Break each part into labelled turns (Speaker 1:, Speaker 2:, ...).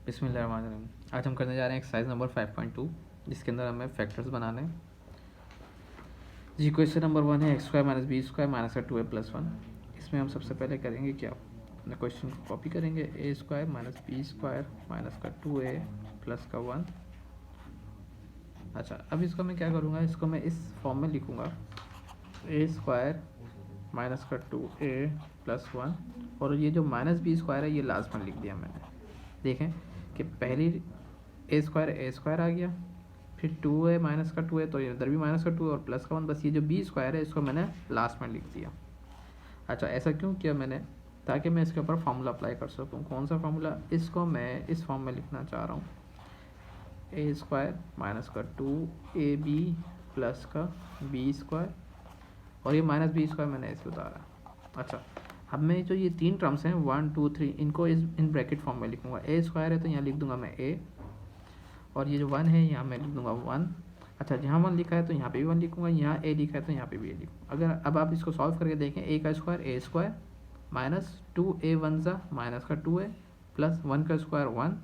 Speaker 1: बिस्मिल्लाहिर्रहमानिर्रहीम। आज हम करने जा रहे हैं एक्सरसाइज नंबर 5.2, जिसके अंदर हमें फैक्टर्स बनाने हैं। जी क्वेश्चन नंबर 1 है X square minus B square minus का 2a प्लस 1। इसमें हम सबसे पहले करेंगे क्या, अपने क्वेश्चन को कॉपी करेंगे, A square minus B square minus का 2a प्लस का 1। अच्छा, अब इसको मैं क्या करूँगा, इसको मैं इस फॉर्म में लिखूँगा, ए स्क्वायर माइनस का 2a प्लस 1, और ये जो माइनस बी स्क्वायर है ये लास्ट में लिख दिया मैंने। देखें कि पहली ए स्क्वायर आ गया, फिर 2a माइनस का 2a, तो इधर भी माइनस का 2 और प्लस का 1, बस ये जो बी स्क्वायर है इसको मैंने लास्ट में लिख दिया। अच्छा, ऐसा क्यों किया मैंने, ताकि मैं इसके ऊपर फार्मूला अप्लाई कर सकूँ। कौन सा फार्मूला, इसको मैं इस फॉर्म में लिखना चाह रहा हूँ, ए स्क्वायर माइनस का 2ab प्लस का बी स्क्वायर, और ये माइनस बी स्क्वायर मैंने ऐसे उतारा। अच्छा, अब मैं जो ये तीन टर्म्स हैं 1 2 3, इनको इन ब्रैकेट फॉर्म में लिखूँगा। ए स्क्वायर है तो यहाँ लिख दूंगा मैं ए, और ये जो 1 है यहाँ मैं लिख दूंगा 1। अच्छा, जहाँ 1 लिखा है तो यहाँ पे भी 1 लिखूँगा, यहाँ ए लिखा है तो यहाँ पे भी ए लिखूँगा। अगर अब आप इसको सॉल्व करके देखें, ए स्क्वायर माइनस 2a 1 ज़ा माइनस का 2a प्लस 1 का स्क्वायर 1,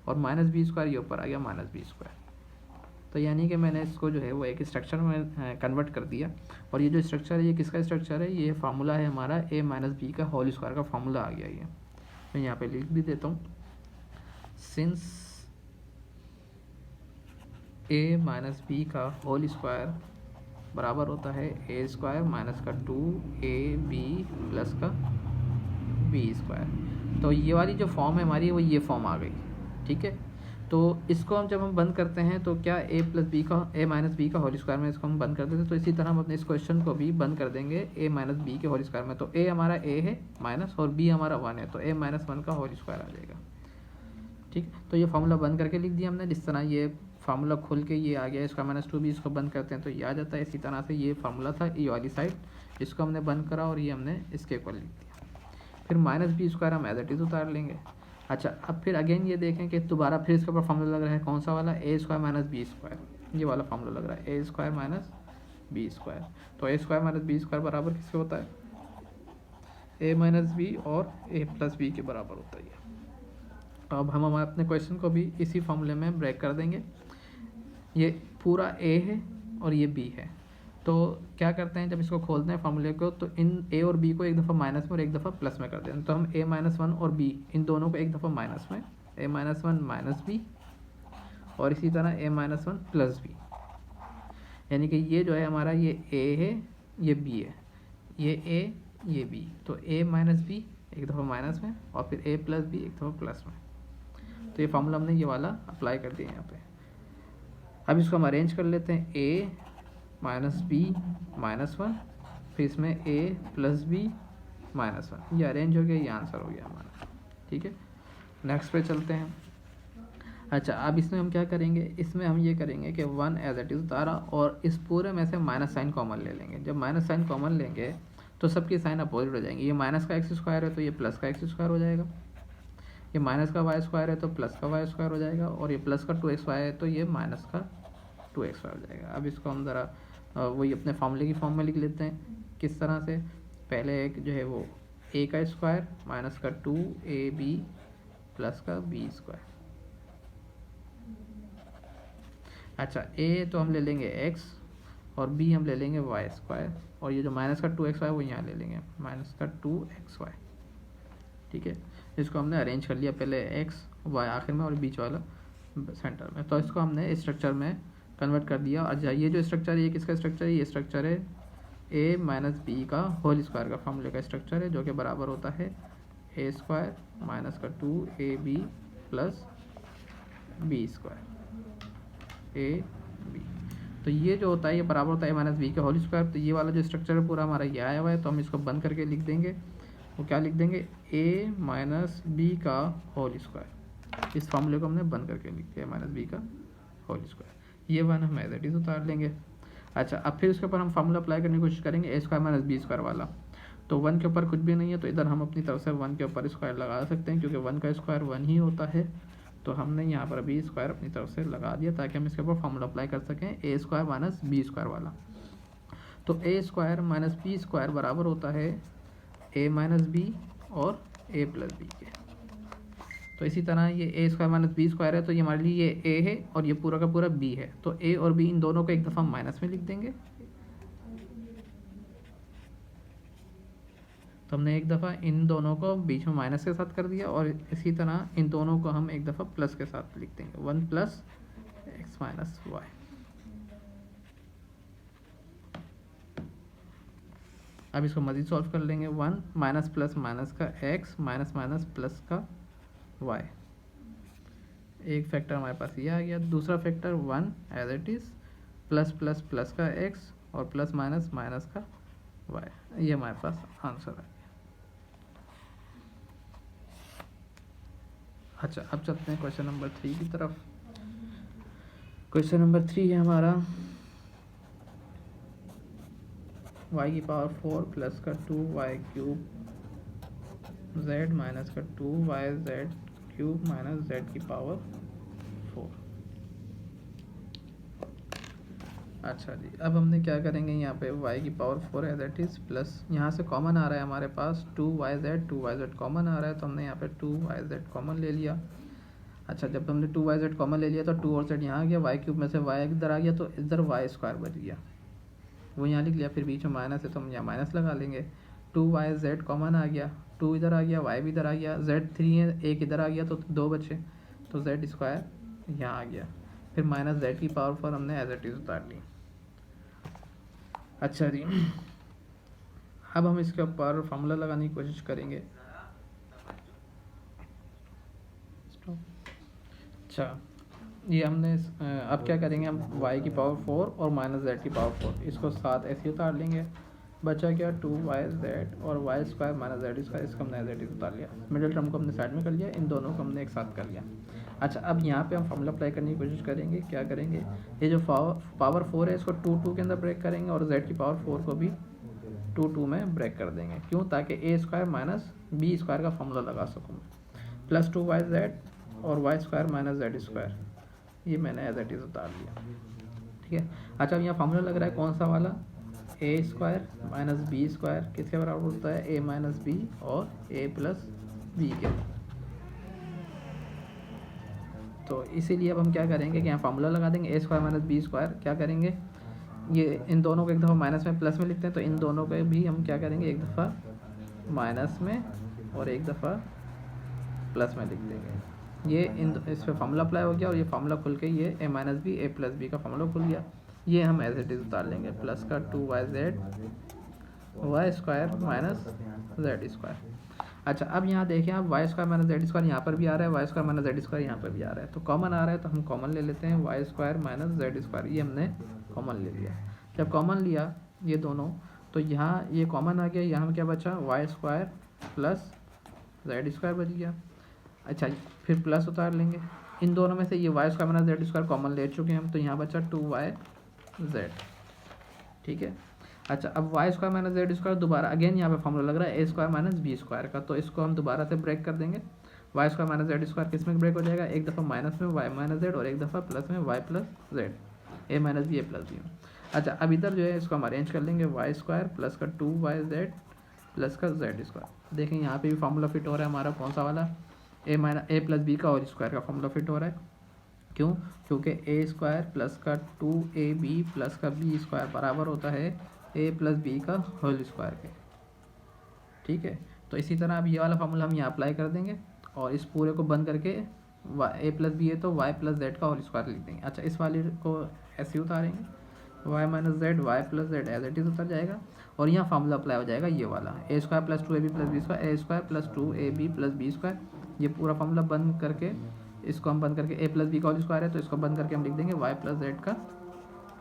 Speaker 1: और माइनस बी स्क्वायर ये ऊपर आ गया माइनस बी स्क्वायर। तो यानी कि मैंने इसको जो है वो एक स्ट्रक्चर में कन्वर्ट कर दिया। और ये जो स्ट्रक्चर है ये किसका स्ट्रक्चर है, ये फार्मूला है हमारा a माइनस बी का होल स्क्वायर का फार्मूला आ गया। ये मैं यहाँ पे लिख भी देता हूँ, सिंस a माइनस बी का होल स्क्वायर बराबर होता है ए स्क्वायर माइनस का 2ab प्लस का बी स्क्वायर। तो ये वाली जो फॉर्म है हमारी वो ये फॉर्म आ गई, ठीक है। तो इसको हम जब हम बंद करते हैं तो क्या a माइनस बी का होल स्क्वायर में इसको हम बंद कर देते हैं, तो इसी तरह हम अपने इस क्वेश्चन को भी बंद कर देंगे a माइनस बी के होल स्क्वायर में। तो a हमारा a है माइनस, और b हमारा 1 है, तो a माइनस 1 का होल स्क्वायर आ जाएगा, ठीक। तो ये फार्मूला बंद करके लिख दिया हमने। जिस तरह ये फार्मूला खुल के ये आ गया इसका माइनस 2b, इसको बंद करते हैं तो ये आ जाता है। इसी तरह से ये फार्मूला था ये वाली साइड, इसको हमने बंद करा और ये हमने इसके ऊपर लिख दिया। फिर माइनस बी स्क्वायर हम एज इट इज़ उतार लेंगे। अच्छा, अब फिर अगेन ये देखें कि दोबारा फिर इसके ऊपर फार्मूला लग रहा है, कौन सा वाला, A square minus B square, ये वाला फार्मूला लग रहा है, A square minus B square. तो A square minus B square बराबर किसके होता है, ए माइनस बी और ए प्लस बी के बराबर होता है। अब हम हमारे अपने क्वेश्चन को भी इसी फार्मूले में ब्रेक कर देंगे। ये पूरा ए है और ये बी है, तो क्या करते हैं, जब इसको खोलते हैं फार्मूले को, तो इन ए और बी को एक दफ़ा माइनस में और एक दफ़ा प्लस में कर देते हैं। तो हम ए माइनस 1 और बी इन दोनों को एक दफ़ा माइनस में, ए माइनस 1 माइनस बी, और इसी तरह ए माइनस 1 प्लस बी। यानी कि ये जो है हमारा ये ए है ये बी है, ये ए ये बी, तो ए माइनस बी एक दफ़ा माइनस में और फिर ए प्लस बी एक दफ़ा प्लस में। तो ये फार्मूला हमने ये वाला अप्लाई कर दिया यहाँ पे। अब इसको हम अरेंज कर लेते हैं, ए माइनस बी माइनस 1, फिर इसमें ए प्लस बी माइनस 1, ये अरेंज हो गया, ये आंसर हो गया हमारा, ठीक है। नेक्स्ट पे चलते हैं। अच्छा, अब इसमें हम क्या करेंगे, इसमें हम ये करेंगे कि 1 एज इट इज़ उतारा और इस पूरे में से माइनस साइन कॉमन ले लेंगे। जब माइनस साइन कॉमन लेंगे तो सबकी साइन अपोजिट हो जाएंगी। ये माइनस का एक्स स्क्वायर है तो ये प्लस का एक्स स्क्वायर हो जाएगा, ये माइनस का वाई स्क्वायर है तो प्लस का वाई स्क्वायर हो जाएगा, और ये प्लस का 2xy है तो ये माइनस का 2xy हो जाएगा। अब इसको हम ज़रा वही अपने फार्मूले की फॉर्म में लिख लेते हैं। किस तरह से, पहले एक जो है वो a का स्क्वायर माइनस का 2ab प्लस का b स्क्वायर। अच्छा, a तो हम ले लेंगे x और b हम ले लेंगे y स्क्वायर, और ये जो माइनस का 2xy वो यहाँ ले लेंगे माइनस का 2xy, ठीक है। इसको हमने अरेंज कर लिया, पहले x y आखिर में और बीच वाला सेंटर में। तो इसको हमने स्ट्रक्चर में कन्वर्ट कर दिया। अच्छा, ये जो स्ट्रक्चर है ये किसका स्ट्रक्चर है, ये स्ट्रक्चर है a माइनस बी का होल स्क्वायर का फार्मूले का स्ट्रक्चर है, जो कि बराबर होता है ए स्क्वायर माइनस का 2ab plus B square A B. तो ये जो होता है ये बराबर होता है a माइनस बी के होल स्क्वायर। तो ये वाला जो स्ट्रक्चर है पूरा हमारा ये आया हुआ है, तो हम इसको बंद करके लिख देंगे। वो क्या लिख देंगे, a माइनस बी का होल स्क्वायर। इस फार्मूले को हमने बंद करके लिख दिया, माइनस बी का होल स्क्वायर। ये 1 हम एज इट इज़ उतार लेंगे। अच्छा, अब फिर उसके ऊपर हम फार्मूला अप्लाई करने की कोशिश करेंगे, A square minus B square वाला। तो 1 के ऊपर कुछ भी नहीं है, तो इधर हम अपनी तरफ से 1 के ऊपर स्क्वायर लगा सकते हैं, क्योंकि 1 का स्क्वायर 1 ही होता है। तो हमने यहाँ पर बी स्क्वायर अपनी तरफ से लगा दिया ताकि हम इसके ऊपर फार्मूला अप्लाई कर सकें, ए स्क्वायर माइनस बी स्क्वायर वाला। तो A square minus B square बराबर होता है ए माइनस बी और ए प्लस बी के। तो इसी तरह ये ए स्क्वायर माइनस बी स्क्वायर है, तो ये हमारे लिए ये ए है और ये पूरा का पूरा बी है, तो ए और बी इन दोनों को एक दफ़ा माइनस में लिख देंगे। तो हमने एक दफ़ा इन दोनों को बीच में माइनस के साथ कर दिया और इसी तरह इन दोनों को हम एक दफ़ा प्लस के साथ लिख देंगे, 1 प्लस एक्स माइनस वाई। अब इसको मज़ीद सॉल्व कर लेंगे, 1 माइनस प्लस माइनस का एक्स माइनस माइनस प्लस का वाई। एक फैक्टर हमारे पास ये आ गया, दूसरा factor 1 as it is plus plus plus का एक्स और प्लस माइनस माइनस का वाई। ये हमारे पास आंसर आ गया। अच्छा, अब चलते हैं क्वेश्चन नंबर 3 की तरफ। क्वेश्चन नंबर 3 है हमारा y की पावर 4 प्लस का 2y क्यूब z माइनस का 2yz क्यूब माइनस z की पावर 4। अच्छा जी, अब हमने क्या करेंगे, यहाँ पे y की पावर 4 है दैट इज़ प्लस, यहाँ से कॉमन आ रहा है हमारे पास 2yz कॉमन आ रहा है, तो हमने यहाँ पे 2yz कॉमन ले लिया। अच्छा, जब हमने 2yz कॉमन ले लिया तो 2 और z यहाँ आ गया, y क्यूब में से y इधर आ गया तो इधर y स्क्वायर बच गया, वो यहाँ लिख लिया। फिर बीच में माइनस है तो हम यहाँ माइनस लगा लेंगे, 2yz कॉमन आ गया, 2 इधर आ गया, y भी इधर आ गया, z 3 है, एक इधर आ गया तो 2 बचे, तो z स्क्वायर यहाँ आ गया। फिर माइनस z की पावर 4 हमने एज इट इज़ उतार ली। अच्छा जी, अब हम इसके ऊपर फार्मूला लगाने की कोशिश करेंगे। अच्छा, ये हमने अब क्या करेंगे, हम y की पावर 4 और माइनस z की पावर 4 इसको साथ ऐसे उतार लेंगे। बचा क्या 2yz और y square minus z square, इसको हमने एज इट इज़ उतार लिया। मिडिल टर्म को हमने साइड में कर लिया, इन दोनों को हमने एक साथ कर लिया। अच्छा, अब यहाँ पे हम फार्मूला अप्लाई करने की कोशिश करेंगे। क्या करेंगे, ये जो पावर 4 है इसको 2 के अंदर ब्रेक करेंगे और z की पावर 4 को भी 2 में ब्रेक कर देंगे। क्यों, ताकि ए स्क्वायर माइनस बी स्क्वायर का फार्मूला लगा सकूँ। प्लस 2yz और y square minus z square, ये मैंने एज इट इज़ उतार लिया। ठीक है। अच्छा, अब यहाँ फार्मूला लग रहा है कौन सा वाला, A square minus B square किसके बराबर होता है, ए माइनस बी और ए प्लस बी के। तो इसीलिए अब हम क्या करेंगे कि यहाँ फार्मूला लगा देंगे, A square minus B square. क्या करेंगे, ये इन दोनों को एक दफ़ा माइनस में प्लस में लिखते हैं, तो इन दोनों को भी हम क्या करेंगे, एक दफ़ा माइनस में और एक दफ़ा प्लस में लिख देंगे। ये इस पर फार्मूला अप्लाई हो गया और ये फार्मूला खुल के ये ए माइनस बी ए प्लस बी का फार्मूला खुल गया। ये हम एज इट इज़ उतार लेंगे, प्लस का 2yz Y square minus Z square. अच्छा, अब यहाँ देखें आप, Y square minus Z square यहाँ पर भी आ रहा है, Y square minus Z square यहाँ पर भी आ रहा है, तो कॉमन आ रहा है तो हम कॉमन ले लेते हैं, Y square minus Z square, ये हमने कॉमन ले लिया। जब कॉमन लिया ये दोनों, तो यहाँ ये कॉमन आ गया, यहाँ क्या बचा, Y square plus Z square बच गया। अच्छा, फिर प्लस उतार लेंगे, इन दोनों में से ये Y square minus Z square common ले चुके हैं हम, तो यहाँ बचा 2yz। ठीक है। अच्छा, अब Y square minus Z square दोबारा अगेन यहाँ पे फॉर्मूला लग रहा है A square minus B square का, तो इसको हम दोबारा से ब्रेक कर देंगे। Y square minus Z square किस में ब्रेक हो जाएगा, एक दफ़ा माइनस में वाई माइनस जेड और एक दफ़ा प्लस में वाई प्लस जेड, ए माइनस बी ए प्लस बी। अच्छा, अब इधर जो है इसको हम अरेंज कर लेंगे, वाई स्क्वायर प्लस का 2yz प्लस का जेड स्क्वायर। देखें यहाँ पे भी फार्मूला फिट हो रहा है हमारा, कौन सा वाला, ए प्लस बी का और स्क्वायर का फार्मूला फिट हो रहा है। क्यों, क्योंकि ए स्क्वायर प्लस का 2ab प्लस का बी स्क्वायर बराबर होता है ए प्लस बी का होल स्क्वायर के। ठीक है। तो इसी तरह अब ये वाला फार्मूला हम यहाँ अप्लाई कर देंगे और इस पूरे को बंद करके ए प्लस बी है तो वाई प्लस जेड का होल स्क्वायर लिख देंगे। अच्छा, इस वाले को ऐसे उतारेंगे, Y minus Z Y plus Z as it is उतर जाएगा और यहाँ फार्मूला अप्लाई हो जाएगा ये वाला, A square plus 2ab plus B square, A square plus 2ab plus B square. ये पूरा फार्मूला बंद करके, इसको हम बंद करके, ए प्लस बी का होल स्क्वायर है तो इसको बंद करके हम लिख देंगे वाई प्लस जेड का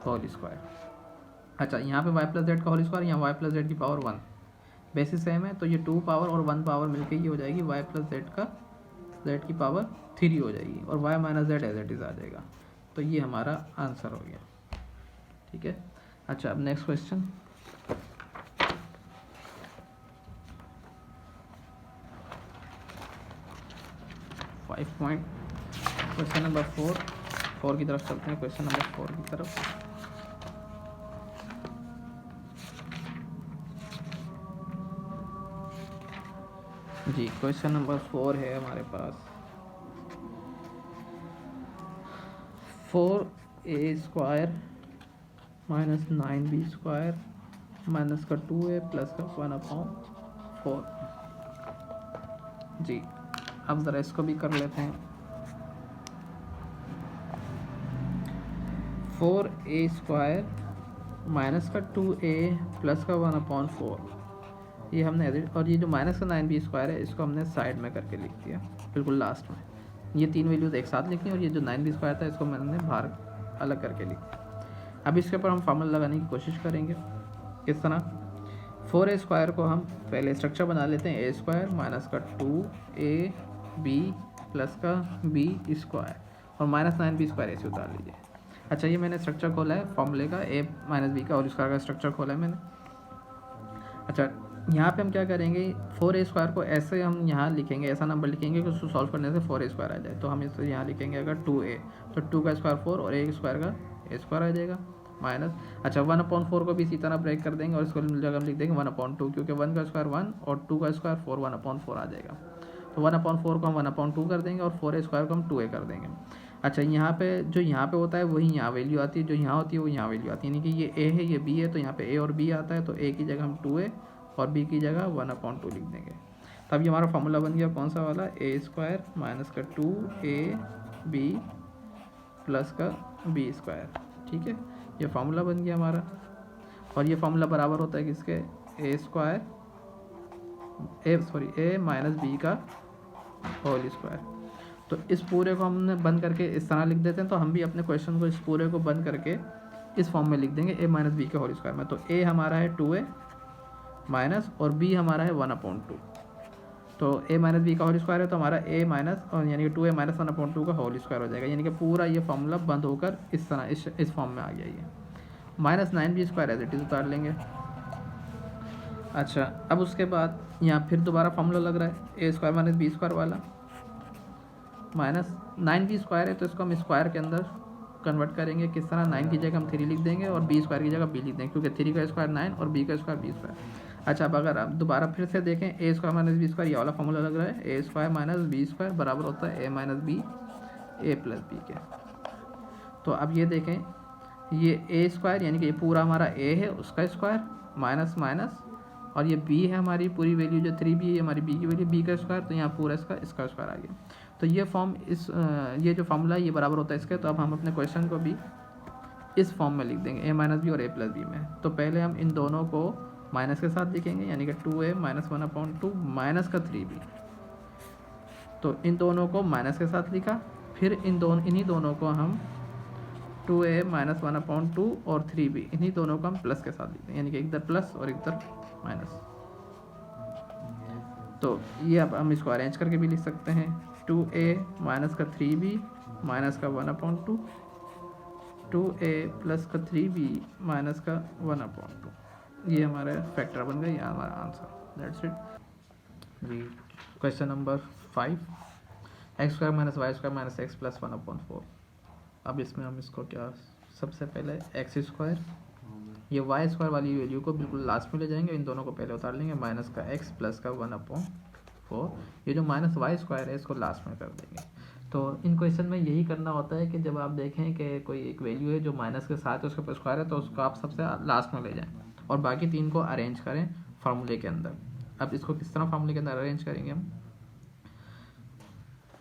Speaker 1: होल स्क्वायर। अच्छा, यहाँ पे वाई प्लस जेड का होल स्क्वायर, यहाँ वाई प्लस जेड की पावर 1, बेसिस सेम है तो ये 2 पावर और 1 पावर मिलके ये हो जाएगी वाई प्लस जेड का जेड की पावर 3 हो जाएगी और Y minus Z as it is आ जाएगा। तो ये हमारा आंसर हो गया। ठीक है। अच्छा, अब नेक्स्ट क्वेश्चन, क्वेश्चन नंबर 4 की तरफ चलते हैं। क्वेश्चन नंबर 4 की तरफ, जी क्वेश्चन नंबर 4 है हमारे पास। 4a² माइनस 9b² माइनस का 2a प्लस का 1/4 जी। अब ज़रा इसको भी कर लेते हैं। 4a² माइनस का 2a प्लस का 1/4 ये हमने एडिट, और ये जो माइनस का 9b² है इसको हमने साइड में करके लिख दिया बिल्कुल लास्ट में। ये तीन वैल्यूज एक साथ लिखी और ये जो 9b² था इसको मैंने बाहर अलग करके लिख दिया। अब इसके ऊपर हम फार्मूला लगाने की कोशिश करेंगे। किस तरह? 4a² को हम पहले स्ट्रक्चर बना लेते हैं, a² माइनस का 2ab प्लस का b² और माइनस 9b² ऐसे उतार लीजिए। अच्छा, ये मैंने स्ट्रक्चर खोला है फॉर्मूले का, a माइनस b का होल स्क्वायर का स्ट्रक्चर खोला है मैंने। अच्छा, यहाँ पे हम क्या करेंगे, 4a² को ऐसे हम यहाँ लिखेंगे, ऐसा नंबर लिखेंगे कि उसको सॉल्व करने से 4a² आ जाए। तो हम इसे यहाँ लिखेंगे अगर 2a, तो 2 का स्क्वायर 4 और a² का a² आ जाएगा माइनस। अच्छा, 1/4 को भी इसी तरह ब्रेक कर देंगे और इसको जगह हम लिख देंगे 1/2, क्योंकि 1 का स्क्वायर 1 और 2 का स्क्वायर 4, 1/4 आ जाएगा। तो 1/4 को हम 1/2 कर देंगे और 4a² को हम 2a कर देंगे। अच्छा, यहाँ पे जो यहाँ पे होता है वही यहाँ वैल्यू आती है, जो यहाँ होती है वो यहाँ वैल्यू आती है, यानी कि ये a है ये b है, तो यहाँ पे a और b आता है, तो a की जगह हम 2a और b की जगह 1/2 लिख देंगे। तब ये हमारा फार्मूला बन गया कौन सा वाला, a² माइनस का 2ab प्लस का b²। ठीक है, ये फार्मूला बन गया हमारा। और ये फार्मूला बराबर होता है किसके, a माइनस b का होल स्क्वायर। तो इस पूरे को हमने बंद करके इस तरह लिख देते हैं, तो हम भी अपने क्वेश्चन को इस पूरे को बंद करके इस फॉर्म में लिख देंगे a माइनस b के होल स्क्वायर में। तो a हमारा है 2a माइनस और b हमारा है 1/2। तो a माइनस b का होल स्क्वायर है तो हमारा a माइनस और यानी कि 2a माइनस 1/2 का होल स्क्वायर हो जाएगा, यानी कि पूरा ये फॉर्मूला बंद होकर इस तरह इस फॉर्म में आ गया। ये minus 9b² as it is उतार लेंगे। अच्छा, अब उसके बाद यहाँ फिर दोबारा फॉर्मूला लग रहा है, a² माइनस b² वाला, माइनस 9b² है तो इसको हम स्क्वायर के अंदर कन्वर्ट करेंगे। किस तरह, 9 की जगह हम 3 लिख देंगे और b² की जगह b लिख देंगे, क्योंकि 3 का स्क्वायर 9 और b का स्क्वायर b²। अच्छा, अब अगर आप दोबारा फिर से देखें, a² माइनस b² ये वाला फॉर्मूला लग रहा है, a² माइनस b² बराबर होता है a minus b a plus b के। तो अब ये देखें, ये a² यानी कि ये पूरा हमारा a है उसका स्क्वायर माइनस माइनस, और ये b है हमारी पूरी वैल्यू जो 3b है हमारी b की वैल्यू, b का स्क्वायर, तो यहाँ पूरा इसका स्क्वायर आ गया। तो ये फॉर्म ये जो फॉर्मूला है ये बराबर होता है इसके। तो अब हम अपने क्वेश्चन को भी इस फॉर्म में लिख देंगे, a माइनस b और a प्लस b में। तो पहले हम इन दोनों को माइनस के साथ लिखेंगे, यानी कि 2a माइनस 1/2 माइनस का 3b। तो इन दोनों को माइनस के साथ लिखा, फिर इन्हीं दोनों को हम 2a माइनस 1/2 और 3b इन्हीं दोनों को हम प्लस के साथ लिखते हैं, यानी कि इधर प्लस और इधर माइनस। तो ये अब हम इसको अरेंज करके भी लिख सकते हैं, 2a माइनस का 3b माइनस का 1/2, 2a प्लस का 3b माइनस का 1/2। ये हमारा फैक्टर बन गया, ये हमारा आंसर, दैट्स इट जी। Question number 5, x² minus y² minus x plus 1/4। अब इसमें हम इसको क्या, सबसे पहले x², ये y² वाली वैल्यू को बिल्कुल लास्ट में ले जाएंगे, इन दोनों को पहले उतार लेंगे, माइनस का x प्लस का 1/4। ये जो माइनस y² है इसको लास्ट में कर देंगे। तो इन क्वेश्चन में यही करना होता है कि जब आप देखें कि कोई एक वैल्यू है जो माइनस के साथ है उसके ऊपर स्क्वायर है, तो उसको आप सबसे लास्ट में ले जाएं और बाकी तीन को अरेंज करें फार्मूले के अंदर। अब इसको किस तरह फार्मूले के अंदर अरेंज करेंगे हम,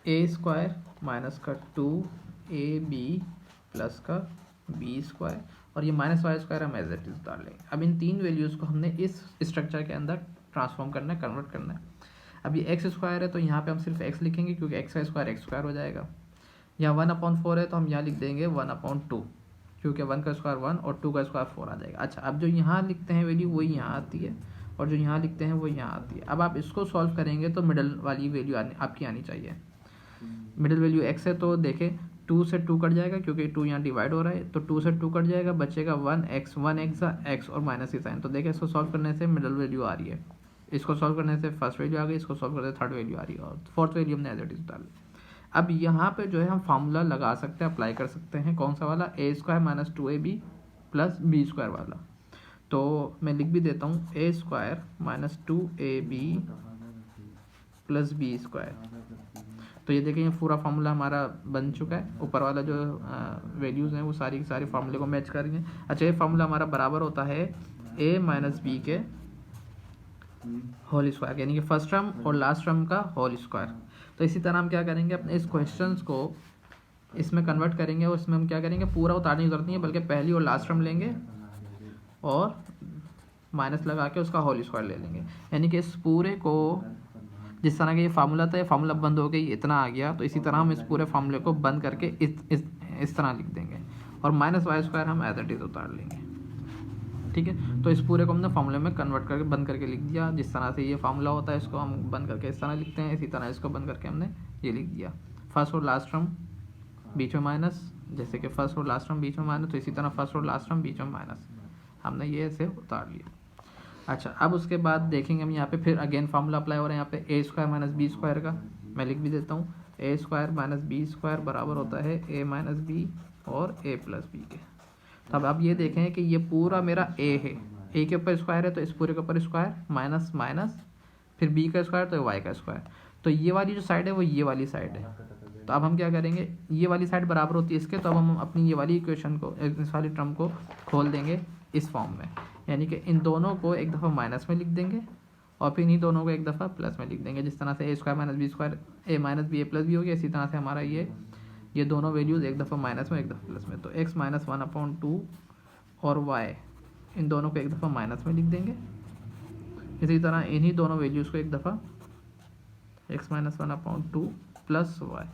Speaker 1: a² माइनस का 2ab प्लस का b² और ये माइनस y² हम एज इट इज उतार लेंगे। अब इन तीन वैल्यूज़ को हमने इस स्ट्रक्चर के अंदर ट्रांसफॉर्म करना है, कन्वर्ट करना है। अब ये x² है तो यहाँ पे हम सिर्फ x लिखेंगे, क्योंकि x का स्क्वायर x² हो जाएगा। यहाँ 1/4 है तो हम यहाँ लिख देंगे 1/2, क्योंकि 1 का स्क्वायर 1 और 2 का स्क्वायर 4 आ जाएगा। अच्छा, अब जो यहाँ लिखते हैं वैल्यू वही यहाँ आती है और जो यहाँ लिखते हैं वो यहाँ आती है। अब आप इसको सॉल्व करेंगे तो मिडल वाली वैल्यू आपकी आनी चाहिए। मिडल वैल्यू x है तो देखें 2 से 2 कट जाएगा, क्योंकि 2 यहाँ डिवाइड हो रहा है, तो 2 से 2 कट जाएगा, बचेगा 1x और माइनस की साइन। तो देखें इसको सॉल्व करने से मिडल वैल्यू आ रही है, इसको सॉल्व करने से फर्स्ट वैल्यू आ गई, इसको सॉल्व करने से थर्ड वैल्यू आ रही है और फोर्थ वैल्यू हमने एज इट इज डाल। अब यहाँ पे जो है हम फार्मूला लगा सकते हैं, अप्लाई कर सकते हैं, कौन सा वाला, a² minus 2ab plus b² वाला। तो मैं लिख भी देता हूँ, a² minus 2ab plus b²। तो ये देखें, ये पूरा फार्मूला हमारा बन चुका है। ऊपर वाला जो वैल्यूज़ हैं वो सारी की सारी फार्मूले को मैच कर रही हैं। अच्छा, ये फार्मूला हमारा बराबर होता है a माइनस बी के होल स्क्वायर, यानी कि फर्स्ट टर्म और लास्ट टर्म का होल स्क्वायर। तो इसी तरह हम क्या करेंगे, अपने इस क्वेश्चंस को इसमें कन्वर्ट करेंगे और इसमें हम क्या करेंगे, पूरा उतारने की जरूरत नहीं है, बल्कि पहली और लास्ट टर्म लेंगे और माइनस लगा के उसका होल स्क्वायर ले लेंगे। यानी कि इस पूरे को, जिस तरह का ये फार्मूला था, ये फार्मूला बंद हो गई, इतना आ गया, तो इसी तरह हम इस पूरे फार्मूले को बंद करके इस तरह लिख देंगे और माइनस वाई स्क्वायर हम एज इट इज उतार लेंगे। ठीक है, तो इस पूरे को हमने फार्मूले में कन्वर्ट करके बंद करके लिख दिया। जिस तरह से ये फार्मूला होता है इसको हम बंद करके इस तरह लिखते हैं, इसी तरह इसको बंद करके हमने ये लिख दिया। फर्स्ट और लास्ट टर्म बीच में माइनस, जैसे कि फर्स्ट और लास्ट टर्म बीच में माइनस, तो इसी तरह फर्स्ट और लास्ट टर्म बीच में माइनस, हमने ये ऐसे उतार लिया। अच्छा, अब उसके बाद देखेंगे हम यहाँ पे फिर अगेन फार्मूला अप्लाई हो रहा है यहाँ पे a square minus B square का। मैं लिख भी देता हूँ, a square minus B square बराबर होता है a माइनस बी और a प्लस बी के। तो अब आप ये देखें कि ये पूरा मेरा a है, a के ऊपर स्क्वायर है तो इस पूरे के ऊपर स्क्वायर, माइनस माइनस, फिर b का स्क्वायर तो y का स्क्वायर। तो ये वाली जो साइड है वो ये वाली साइड है। तो अब हम क्या करेंगे, ये वाली साइड बराबर होती है इसके, तो अब हम अपनी ये वाली इक्वेशन को, इस वाली टर्म को खोल देंगे इस फॉर्म में, यानी कि इन दोनों को एक दफ़ा माइनस में लिख देंगे और फिर इन्हीं दोनों को एक दफ़ा प्लस में लिख देंगे। जिस तरह से a square minus B square a minus B a plus B हो गया, इसी तरह से हमारा ये दोनों वैल्यूज़ एक दफ़ा माइनस में एक दफ़ा प्लस में। तो x माइनस 1/2 और y, इन दोनों को एक दफ़ा माइनस में लिख देंगे। इसी तरह इन्हीं दोनों वैल्यूज़ को एक दफ़ा x माइनस 1/2 प्लस y,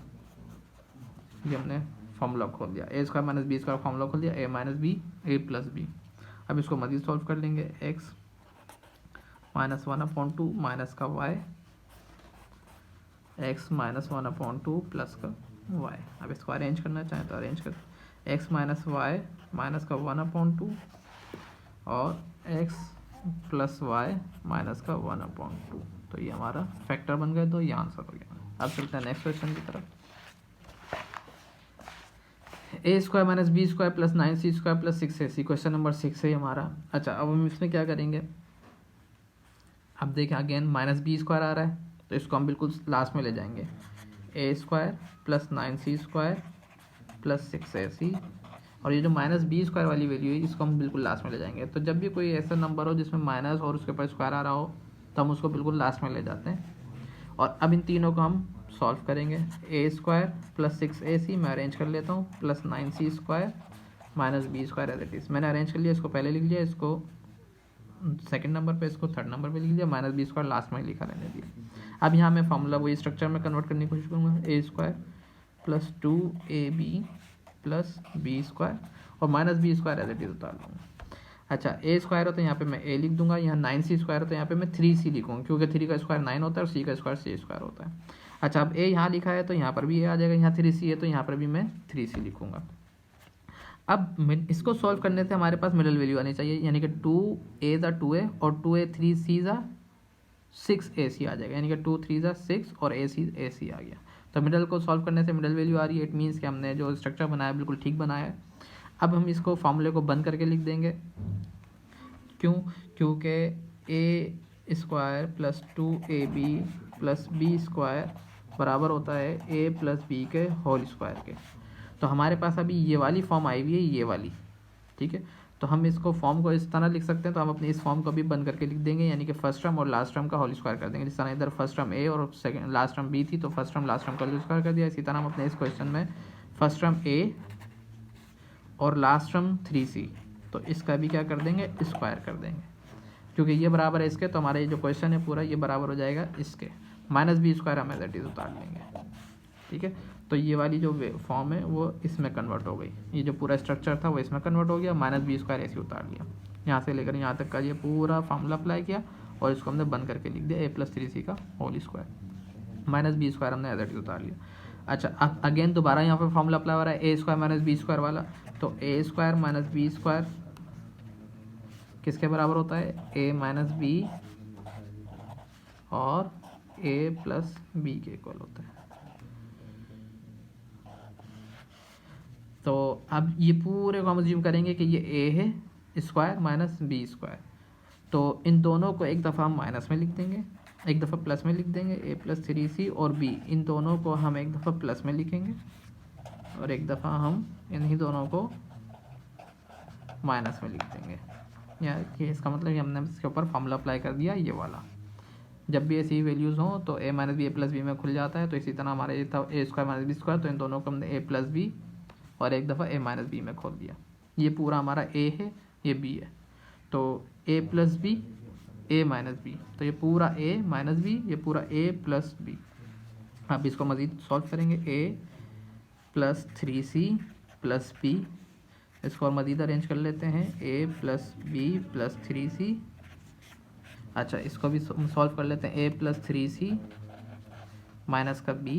Speaker 1: ये हमने फॉर्मूला खोल दिया। a square minus B square formula खोल दिया, a minus B a plus B. अब इसको मज़ीद सॉल्व कर लेंगे, x माइनस 1/2 माइनस का y, x माइनस 1/2 प्लस का y। अब इसको अरेंज करना चाहें तो अरेंज कर, x माइनस y माइनस का 1/2 और x प्लस y माइनस का 1/2। तो ये हमारा फैक्टर बन गए, तो ये आंसर हो गया। अब चलते हैं नेक्स्ट क्वेश्चन की तरफ। a square minus B square plus 9c square plus 6ac, question number 6 है हमारा। अच्छा, अब हम इसमें क्या करेंगे, अब देखें अगेन माइनस बी स्क्वायर आ रहा है, तो इसको हम बिल्कुल लास्ट में ले जाएंगे। a square plus 9c square plus 6ac, और ये जो माइनस बी स्क्वायर वाली वैल्यू है इसको हम बिल्कुल लास्ट में ले जाएंगे। तो जब भी कोई ऐसा नंबर हो जिसमें माइनस और उसके ऊपर स्क्वायर आ रहा हो, तो हम उसको बिल्कुल लास्ट में ले जाते हैं। और अब इन तीनों को हम सॉल्व करेंगे। a स्क्वायर प्लस 6ac मैं अरेंज कर लेता हूँ, plus 9c square minus B square as it is, मैंने अरेंज कर लिया। इसको पहले लिख लिया, इसको सेकंड नंबर पे, इसको थर्ड नंबर पे लिख लिया, माइनस बी स्क्वायर लास्ट में लिखा रहने दिया। अब यहाँ मैं फार्मूला वही स्ट्रक्चर में कन्वर्ट करने की कोशिश करूँगा। a square plus 2ab plus B square और minus B square as it is उतार लूँगा। अच्छा, a स्क्वायर हो तो यहाँ पे मैं a लिख दूंगा, यहाँ 9c स्क्वायर हो तो यहाँ पे मैं 3c लिखूँगा, क्योंकि 3 का स्क्वायर 9 होता है और c का स्क्वायर c स्क्वायर होता है। अच्छा, अब a यहाँ लिखा है तो यहाँ पर भी a आ जाएगा, यहाँ 3c है तो यहाँ पर भी मैं 3c लिखूँगा। अब इसको सॉल्व करने से हमारे पास मिडल वैल्यू आनी चाहिए, यानी कि 2a ज़ा 2a और 2a 3c ज़ा 6ac आ जाएगा, यानी कि 2 3 ज़ा 6 और ac आ गया। तो मिडल को सॉल्व करने से मिडल वैल्यू आ रही है, इट मीन्स कि हमने जो स्ट्रक्चर बनाया बिल्कुल ठीक बनाया है। अब हम इसको फार्मूले को बंद करके लिख देंगे, क्योंकि a square plus 2ab plus B square बराबर होता है a प्लस बी के होल स्क्वायर के। तो हमारे पास अभी ये वाली फॉर्म आई हुई है, ये वाली, ठीक है। तो हम इसको फॉर्म को इस तरह लिख सकते हैं, तो हम अपने इस फॉर्म को भी बंद करके लिख देंगे, यानी कि फर्स्ट टर्म और लास्ट टर्म का होल स्क्वायर कर देंगे। जिस तरह इधर फर्स्ट टर्म a और सेकंड लास्ट टर्म b थी, तो फर्स्ट टर्म लास्ट टर्म का होल स्क्वायर कर दिया। इसी तरह हम अपने इस क्वेश्चन में फर्स्ट टर्म a और लास्ट टर्म 3c, तो इसका भी क्या कर देंगे, स्क्वायर कर देंगे, क्योंकि ये बराबर है इसके, तो हमारा ये जो क्वेश्चन है पूरा ये बराबर हो जाएगा इसके। माइनस बी स्क्वायर हम एज इट इज़ उतार लेंगे, ठीक है। तो ये वाली जो फॉर्म है वो इसमें कन्वर्ट हो गई, ये जो पूरा स्ट्रक्चर था वो इसमें कन्वर्ट हो गया, माइनस बी स्क्वायर ऐसे उतार लिया। यहाँ से लेकर यहाँ तक का ये पूरा फार्मूला अप्लाई किया और इसको हमने बंद करके लिख दिया a प्लस 3c का whole square, minus B square हमने एज इट इज़ उतार लिया। अच्छा, अब अगेन दोबारा यहाँ पर फार्मूला अप्लाई हो रहा है a square minus B square वाला, तो a square minus B square किसके बराबर होता है, a माइनस बी और a प्लस बी के इक्वल होता है। तो अब ये पूरे को हम अज्यूम करेंगे कि ये a है स्क्वायर माइनस बी स्क्वायर, तो इन दोनों को एक दफ़ा हम माइनस में लिख देंगे एक दफ़ा प्लस में लिख देंगे ए प्लस 3c और बी, इन दोनों को हम एक दफ़ा प्लस में लिखेंगे और एक दफ़ा हम इन्हीं दोनों को माइनस में लिख देंगे। या ये इसका मतलब कि हमने इसके ऊपर फॉर्मूला अप्लाई कर दिया ये वाला। जब भी ऐसी वैल्यूज़ हों तो ए माइनस बी ए प्लस बी में खुल जाता है। तो इसी तरह हमारे ये था ए स्क्वायर माइनस बी स्क्वायर, तो इन दोनों को हमने ए प्लस बी और एक दफ़ा ए माइनस बी में खोल दिया। ये पूरा हमारा ए है, ये बी है, तो ए प्लस बी ए माइनस बी, तो ये पूरा ए माइनस बी, ये पूरा ए प्लस बी। अब इसको मज़ीद सॉल्व करेंगे। ए प्लस 3c प्लस बी, इसको और मज़ीद अरेंज कर लेते हैं। ए प्लस बी प्लस 3c, अच्छा इसको भी सॉल्व कर लेते हैं। ए प्लस 3c माइनस का बी,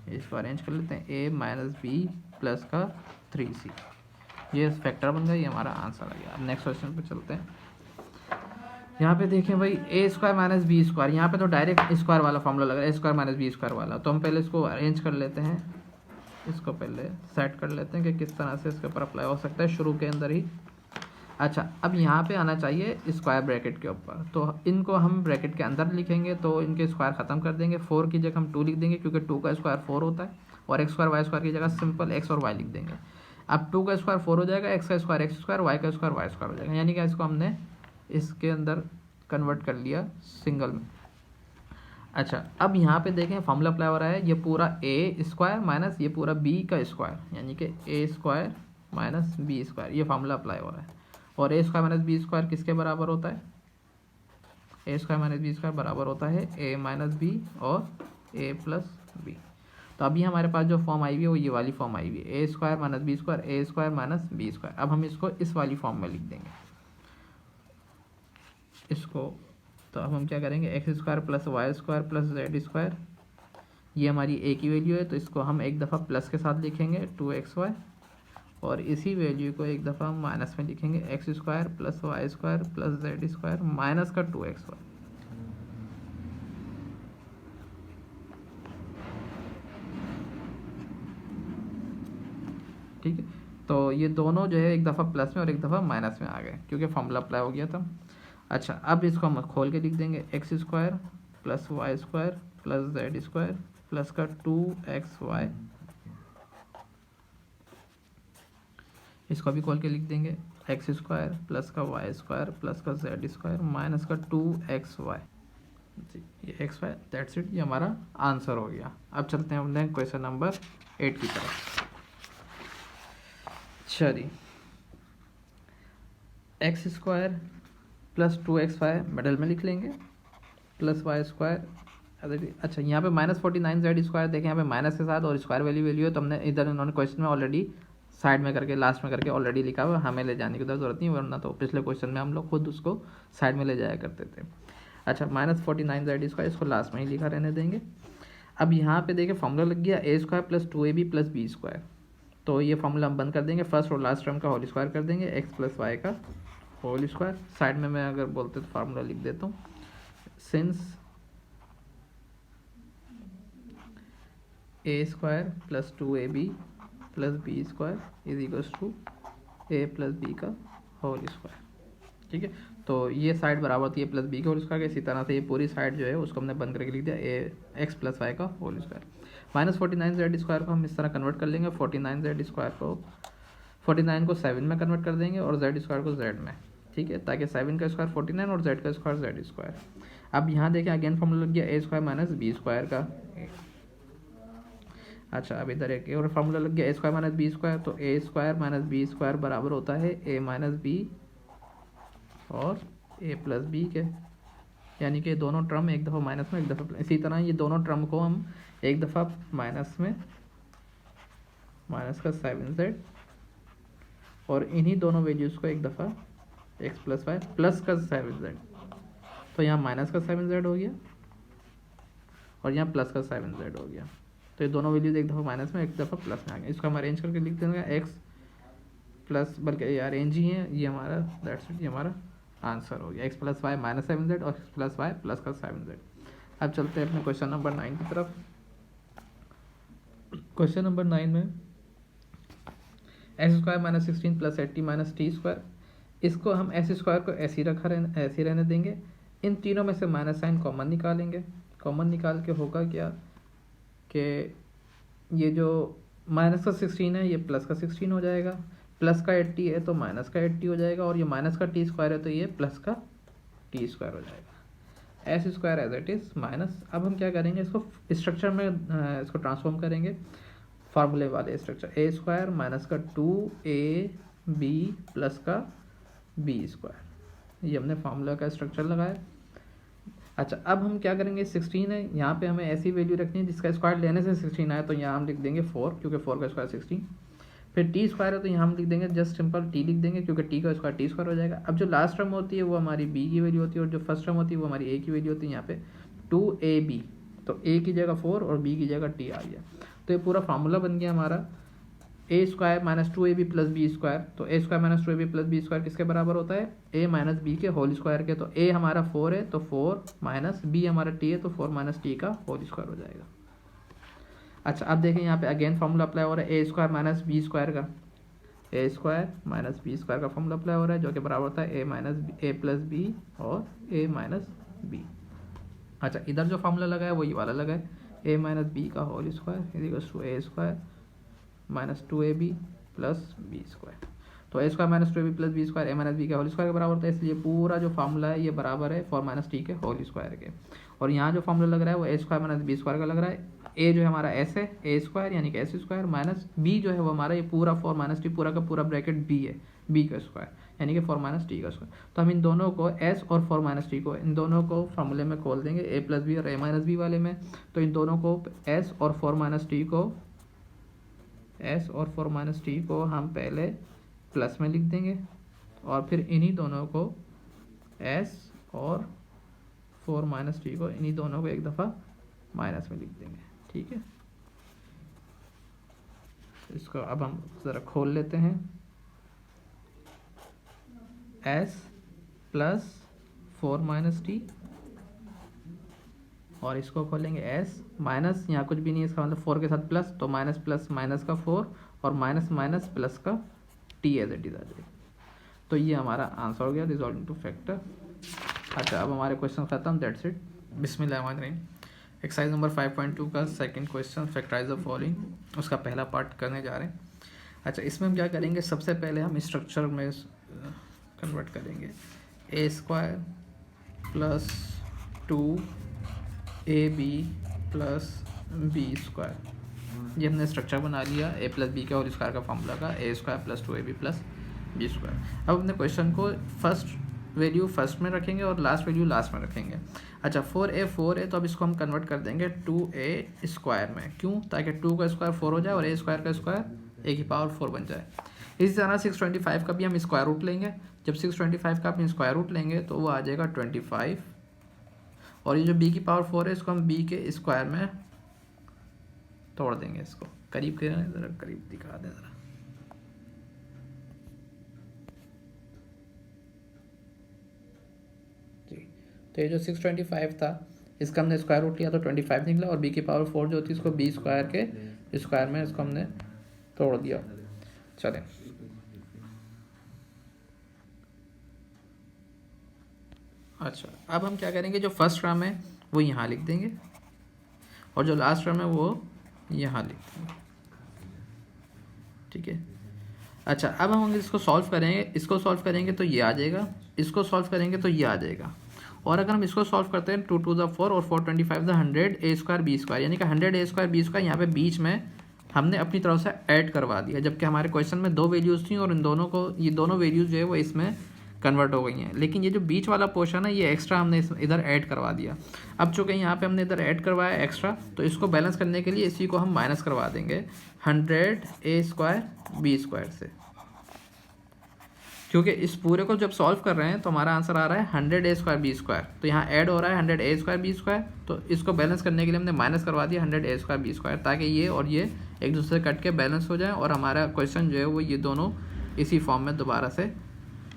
Speaker 1: इसको अरेंज कर लेते हैं। ए माइनस बी प्लस का 3c, ये फैक्टर बन गया, ये हमारा आंसर आ गया। अब नेक्स्ट क्वेश्चन पे चलते हैं। यहाँ पे देखें भाई ए स्क्वायर माइनस बी स्क्वायर, यहाँ पे तो डायरेक्ट स्क्वायर वाला फॉर्मूला लग रहा है, A square minus B square वाला। तो हम पहले इसको अरेंज कर लेते हैं, इसको पहले सेट कर लेते हैं कि किस तरह से इसके ऊपर अप्लाई हो सकता है शुरू के अंदर ही। अच्छा अब यहाँ पे आना चाहिए स्क्वायर ब्रैकेट के ऊपर, तो इनको हम ब्रैकेट के अंदर लिखेंगे तो इनके स्क्वायर ख़त्म कर देंगे। 4 की जगह हम 2 लिख देंगे क्योंकि 2 का स्क्वायर 4 होता है, और एक्स स्क्वायर वाई स्क्वायर की जगह सिंपल एक्स और वाई लिख देंगे। अब 2 का स्क्वायर 4 हो जाएगा, एक्स का स्क्वायर एक्स स्क्वायर, वाई का स्क्वायर वाई स्क्वायर हो जाएगा, यानी कि इसको हमने इसके अंदर कन्वर्ट कर लिया सिंगल में। अच्छा अब यहाँ पे देखें फॉर्मूला अप्लाई हो रहा है, ये पूरा ए स्क्वायर माइनस ये पूरा बी का स्क्वायर, यानी कि ए स्क्वायर माइनस बी स्क्वायर, ये फॉर्मूला अप्लाई हो रहा है। और ए स्क्वायर माइनस बी स्क्वायर किसके बराबर होता है? A square minus B square बराबर होता है ए माइनस बी और ए प्लस बी। तो अभी हमारे पास जो फॉर्म आई हुई है वो ये वाली फॉर्म आई हुई है, A square minus B square, A square minus B square. अब हम इसको इस वाली फॉर्म में लिख देंगे इसको। तो अब हम क्या करेंगे, X square plus Y square plus Z square, ये हमारी ए की वैल्यू है, तो इसको हम एक दफ़ा प्लस के साथ लिखेंगे 2xy, और इसी वैल्यू को एक दफ़ा हम माइनस में लिखेंगे X square plus Y square plus Z square minus का 2xy। ठीक है, तो ये दोनों जो है एक दफ़ा प्लस में और एक दफ़ा माइनस में आ गए क्योंकि फॉर्मूला अप्लाई हो गया था। अच्छा अब इसको हम खोल के लिख देंगे X square plus Y square plus Z square plus का 2xy, इसको भी खोल के लिख देंगे एक्स स्क्वायर प्लस का वाई स्क्वायर प्लस का जेड स्क्वायर माइनस का 2xy। ये xy दैट्स इट, ये हमारा आंसर हो गया। अब चलते हैं अपने क्वेश्चन नंबर 8 की तरफ। चलिए x square plus 2xy middle में लिख लेंगे प्लस वाई स्क्वायर। अच्छा यहाँ पे माइनस 49 जेड स्क्वायर देखें, यहाँ पे माइनस के साथ और स्क्वायर वैल्यू है, तो हमने इधर इन्होंने क्वेश्चन में ऑलरेडी साइड में करके लास्ट में करके ऑलरेडी लिखा हुआ, हमें ले जाने की ज़रूरत नहीं, वरना तो पिछले क्वेश्चन में हम लोग खुद उसको साइड में ले जाया करते थे। अच्छा माइनस 49 जेड स्क्वायर, इसको लास्ट में ही लिखा रहने देंगे। अब यहाँ पे देखें फॉर्मूला लग गया A square plus 2ab plus B square, तो ये फॉर्मूला हम बंद कर देंगे, फर्स्ट और लास्ट टर्म का होल स्क्वायर कर देंगे एक्स प्लस वाई का होल स्क्वायर। साइड में मैं अगर बोलते तो फार्मूला लिख देता हूँ, since A square plus 2ab plus B square is equals to A plus B का होल स्क्वायर। ठीक है, तो ये साइड बराबर होती है प्लस बी के होल स्क्वायर के, इसी तरह से ये पूरी साइड जो है उसको हमने बंद करके लिख दिया ए एक्स प्लस वाई का whole square. Minus 49 Z square को हम इस तरह कन्वर्ट कर लेंगे, 49 जेड स्क्वायर को 49 को 7 में कन्वर्ट कर देंगे और जेड स्क्वायर को जेड में। ठीक है, ताकि 7 का स्क्वायर 49 और जेड का स्क्वायर जेड स्क्वायर। अब यहाँ देखें अगेन फॉर्मूला लग गया A square minus B square का। अच्छा अब इधर एक और फार्मूला लग गया A square minus B square, तो A square minus B square बराबर होता है ए माइनस बी और ए प्लस बी के, यानी कि दोनों टर्म एक दफ़ा माइनस में एक दफ़ा। इसी तरह ये दोनों टर्म को हम एक दफ़ा माइनस में माइनस का 7z और इन्हीं दोनों वैल्यूज़ को एक दफ़ा एक्स प्लस वाई प्लस का 7z, तो यहाँ माइनस का 7z हो गया और यहाँ प्लस का 7z हो गया। तो ये दोनों वैल्यूज एक दफ़ा माइनस में एक दफ़ा प्लस में आ गए। इसको हम अरेंज करके लिख देंगे एक्स प्लस, बल्कि ये अरेंज ही है, ये हमारा दैट्स इट, ये हमारा आंसर हो गया x plus Y minus 7z और एक्स प्लस वाई प्लस का 7z। अब चलते हैं अपने क्वेश्चन नंबर 9 की तरफ। क्वेश्चन नंबर 9 में x square minus 16 plus 80 minus T square, इसको हम एस स्क्वायर को ऐसे ही रहने देंगे, इन तीनों में से माइनस साइन कॉमन निकालेंगे। कॉमन निकाल के होगा क्या कि ये जो माइनस का 16 है ये प्लस का 16 हो जाएगा, प्लस का 80 है तो माइनस का 80 हो जाएगा, और ये माइनस का टी स्क्वायर है तो ये प्लस का टी स्क्वायर हो जाएगा। S square as it is minus. अब हम क्या करेंगे, इसको स्ट्रक्चर में इसको ट्रांसफॉर्म करेंगे, फार्मूले वाले स्ट्रक्चर, ए स्क्वायर माइनस का 2ab प्लस का बी स्क्वायर। ये हमने फार्मूला का स्ट्रक्चर लगाया। अच्छा, अब हम क्या करेंगे, 16 है, यहाँ पे हमें ऐसी वैल्यू रखनी है जिसका स्क्वायर लेने से 16 आए, तो यहाँ हम लिख देंगे 4, क्योंकि 4 का स्क्वायर 16। फिर टी स्क्वायर है तो यहाँ हम लिख देंगे जस्ट सिंपल टी लिख देंगे, क्योंकि टी का स्क्वायर टी स्क्वायर हो जाएगा। अब जो लास्ट टर्म होती है वो हमारी बी की वैल्यू होती है, और जो फर्स्ट टर्म होती है वो हमारी ए की वैल्यू होती है। यहाँ पे 2ab, तो ए की जगह 4 और बी की जगह टी आ गया। तो ये पूरा फार्मूला बन गया हमारा A square minus 2ab plus B square. तो A square minus 2ab plus B square किसके बराबर होता है, ए माइनस बी के होल स्क्वायर के। तो ए हमारा 4 है तो 4 माइनस बी हमारा टी है तो 4 माइनस टी का होल स्क्वायर हो जाएगा। अच्छा, अब देखें यहाँ पे अगेन फार्मूला अप्लाई हो रहा है A square minus B square का, A square minus B square का फार्मूला अप्लाई हो रहा है, जो कि बराबर होता है A minus A plus B और ए माइनस बी। अच्छा, इधर जो फार्मूला लगा है वो ये वाला लगा है, ए माइनस बी का whole square equals to A square minus 2ab plus B square. तो A square minus 2ab plus B square A minus B के होल स्क्वायर के बराबर होता है, इसलिए पूरा जो फार्मूला है ये बराबर है 4 माइनस टी के होल स्क्वायर के। और यहाँ जो फार्मूला लग रहा है वो ए स्क्वायर माइनस बी स्क्वायर का लग रहा है। ए जो है हमारा एस है, ए स्क्वायर यानी कि एस स्क्वायर, माइनस बी जो है वो हमारा ये पूरा 4 माइनस टी पूरा का पूरा ब्रैकेट बी है, बी का स्क्वायर यानी कि 4 माइनस टी का स्क्वायर। तो हम इन दोनों को एस और 4 माइनस टी को इन दोनों को फार्मूले में खोल देंगे, ए प्लस बी और ए माइनस बी वाले में। तो इन दोनों को एस और 4 माइनस टी को एस और 4 माइनस टी को हम पहले प्लस में लिख देंगे, और फिर इन्हीं दोनों को एस और 4 माइनस टी को इन्हीं दोनों को एक दफ़ा माइनस में लिख देंगे। ठीक है, इसको अब हम ज़रा खोल लेते हैं, एस प्लस 4 माइनस टी, और इसको खोलेंगे एस माइनस, यहाँ कुछ भी नहीं है इसका मतलब 4 के साथ प्लस, तो माइनस प्लस माइनस का 4 और माइनस माइनस प्लस का टी एज इट इज आ जाएगा। तो ये हमारा आंसर हो गया, रिजॉल्विंग टू फैक्टर। अच्छा, अब हमारे क्वेश्चन खत्म, दैट्स इट। बिस्मिल्लाहिर्रहमानिर्रहीम। एक्सरसाइज नंबर 5.2 का second question, factorise the following, उसका पहला पार्ट करने जा रहे हैं। अच्छा, इसमें हम क्या करेंगे, सबसे पहले हम स्ट्रक्चर में कन्वर्ट करेंगे, A square plus 2ab plus B square. ये हमने स्ट्रक्चर बना लिया ए प्लस बी के होल स्क्वायर का फार्मूला का, A square plus 2ab plus B square. अब अपने क्वेश्चन को फर्स्ट वैल्यू फर्स्ट में रखेंगे और लास्ट वैल्यू लास्ट में रखेंगे। अच्छा, 4 है तो अब इसको हम कन्वर्ट कर देंगे 2a स्क्वायर में। क्यों? ताकि 2 का स्क्वायर 4 हो जाए और a स्क्वायर का स्क्वायर a की पावर 4 बन जाए। इसी तरह 625 का भी हम स्क्वायर रूट लेंगे। जब 625 का हम स्क्वायर रूट लेंगे तो वो आ जाएगा 25, और ये जो b की पावर 4 है इसको हम b के स्क्वायर में तोड़ देंगे। इसको करीब करें, ज़रा करीब दिखा दें ज़रा। तो ये जो 625 था इसका हमने स्क्वायर रूट लिया तो 25 निकला, और b की पावर 4 जो थी इसको b स्क्वायर के स्क्वायर में इसको हमने तोड़ दिया। चलें, अच्छा, अब हम क्या करेंगे, जो फर्स्ट टर्म है वो यहाँ लिख देंगे और जो लास्ट टर्म है वो यहाँ लिख देंगे। ठीक है। अच्छा, अब हम इसको सॉल्व करेंगे, इसको सॉल्व करेंगे तो ये आ जाएगा, इसको सॉल्व करेंगे तो ये आ जाएगा, और अगर हम इसको सॉल्व करते हैं 2 to the 4 और 425 the 100 a square B square, यानी कि 100 a स्क्वायर बी स्क्वायर यहाँ पे बीच में हमने अपनी तरफ से ऐड करवा दिया, जबकि हमारे क्वेश्चन में 2 वैल्यूज़ थी और इन दोनों को, ये दोनों वैल्यूज़ जो है वो इसमें कन्वर्ट हो गई हैं, लेकिन ये जो बीच वाला पोर्शन है ये एक्स्ट्रा हमने इधर ऐड करवा दिया। अब चूँकि यहाँ पे हमने इधर ऐड करवाया एक्स्ट्रा, तो इसको बैलेंस करने के लिए इसी को हम माइनस करवा देंगे 100 a स्क्वायर बी स्क्वायर से, क्योंकि इस पूरे को जब सॉल्व कर रहे हैं तो हमारा आंसर आ रहा है 100 a स्क्वायर बी स्क्वायर, तो यहाँ ऐड हो रहा है 100 a स्क्वायर बी स्क्वायर, तो इसको बैलेंस करने के लिए हमने माइनस करवा दिया 100 a स्क्वायर बी स्क्वायर, ताकि ये और ये एक दूसरे कट के बैलेंस हो जाए और हमारा क्वेश्चन जो है वो ये दोनों इसी फॉर्म में दोबारा से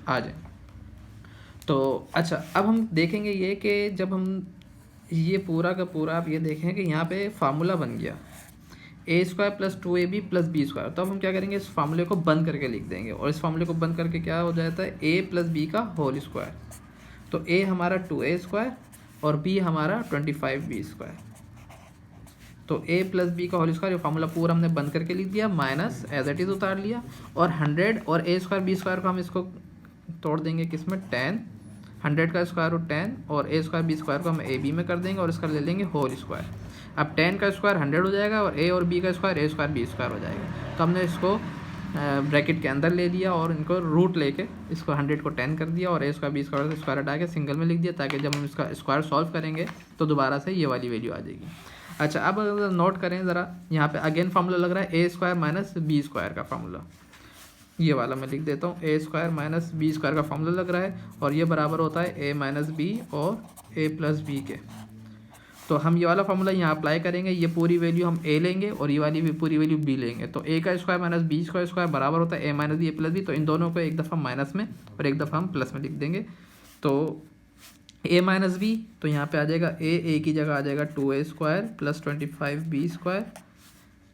Speaker 1: आ जाए। तो अच्छा, अब हम देखेंगे ये कि जब हम ये पूरा का पूरा आप ये देखें कि यहाँ पे फार्मूला बन गया A square plus 2ab plus B square, तो अब हम क्या करेंगे, इस फार्मूले को बंद करके लिख देंगे, और इस फार्मूले को बंद करके क्या हो जाता है a प्लस बी का होल स्क्वायर। तो a हमारा 2a² और b हमारा 25b²। तो a प्लस बी का होल स्क्वायर, ये फार्मूला पूरा हमने बंद करके लिख दिया, माइनस एज इट इज़ उतार लिया, और 100 और a² b² को हम इसको तोड़ देंगे किसमें, 10, 100 का स्क्वायर रूट 10 और a² b² को हम a b में कर देंगे और इसका ले लेंगे होल स्क्वायर। अब 10 का स्क्वायर 100 हो जाएगा और a और b का स्क्वायर a² b² हो जाएगा। तो हमने इसको ब्रैकेट के अंदर ले लिया और इनको रूट लेके इसको 100 को 10 कर दिया और a² b² से स्क्वायर हटा के सिंगल में लिख दिया, ताकि जब हम इसका स्क्वायर सॉल्व करेंगे तो दोबारा से ये वाली वैल्यू आ जाएगी। अच्छा, अब अगर नोट करें ज़रा, यहाँ पे अगेन फार्मूला लग रहा है a² माइनस b² का फार्मूला, ये वाला मैं लिख देता हूँ, a² माइनस b² का फार्मूला लग रहा है और ये बराबर होता है a माइनस बी और a प्लस बी के। तो हम ये वाला फार्मूला यहाँ अप्लाई करेंगे, ये पूरी वैल्यू हम a लेंगे और ये वाली भी पूरी वैल्यू b लेंगे। तो a का स्क्वायर माइनस b का स्क्वायर बराबर होता है a minus B a plus B. तो इन दोनों को एक दफ़ा माइनस में और एक दफ़ा हम प्लस में लिख देंगे। तो a माइनस बी, तो यहाँ पे आ जाएगा a की जगह आ जाएगा 2a² प्लस 25b²।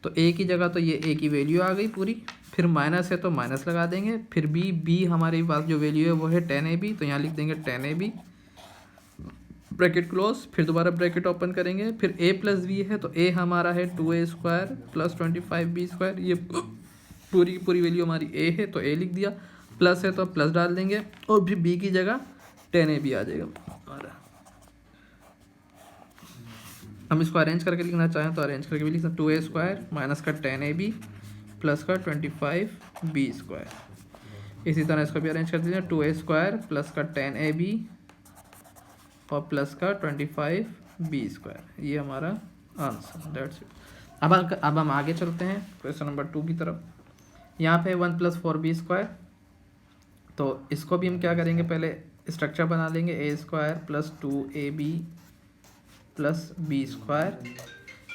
Speaker 1: तो a की जगह तो ये a की वैल्यू आ गई पूरी, फिर माइनस है तो माइनस लगा देंगे, फिर b हमारे पास जो वैल्यू है वो है 10ab, तो यहाँ लिख देंगे 10ab ब्रैकेट क्लोज, फिर दोबारा ब्रैकेट ओपन करेंगे, फिर a प्लस बी है तो a हमारा है 2a² प्लस 25b², ये पूरी पूरी वैल्यू हमारी a है तो a लिख दिया, प्लस है तो प्लस डाल देंगे और फिर b की जगह 10ab आ जाएगा। हम इसको अरेंज करके लिखना चाहें तो अरेंज करके भी लिख सकते, 2a² माइनस का 10ab प्लस का 25b²। इसी तरह इसको भी अरेंज कर दीजिए, 2a² प्लस का 10ab और प्लस का 25b²। ये हमारा आंसर, दैट्स इट। अब हम आगे चलते हैं क्वेश्चन नंबर 2 की तरफ। यहाँ पे 1 प्लस 4b², तो इसको भी हम क्या करेंगे, पहले स्ट्रक्चर बना लेंगे, a² plus 2ab plus b²,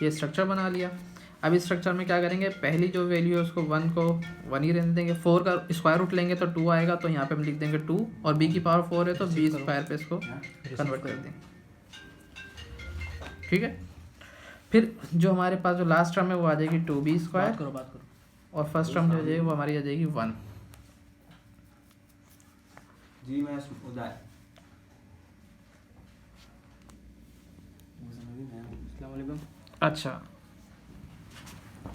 Speaker 1: ये स्ट्रक्चर बना लिया। अब इस स्ट्रक्चर में क्या करेंगे, पहली जो वैल्यू है उसको 1 को 1 ही रहने देंगे, 4 का स्क्वायर रूट लेंगे तो 2 आएगा, तो यहाँ पे हम लिख देंगे 2 और b की पावर 4 है तो b² पे इसको कन्वर्ट कर देंगे, ठीक है। फिर जो हमारे पास जो लास्ट टर्म है वो आ जाएगी 2b² और फर्स्ट टर्म जो है वो हमारी आ जाएगी 1।
Speaker 2: जी मैं उधर
Speaker 1: अच्छा,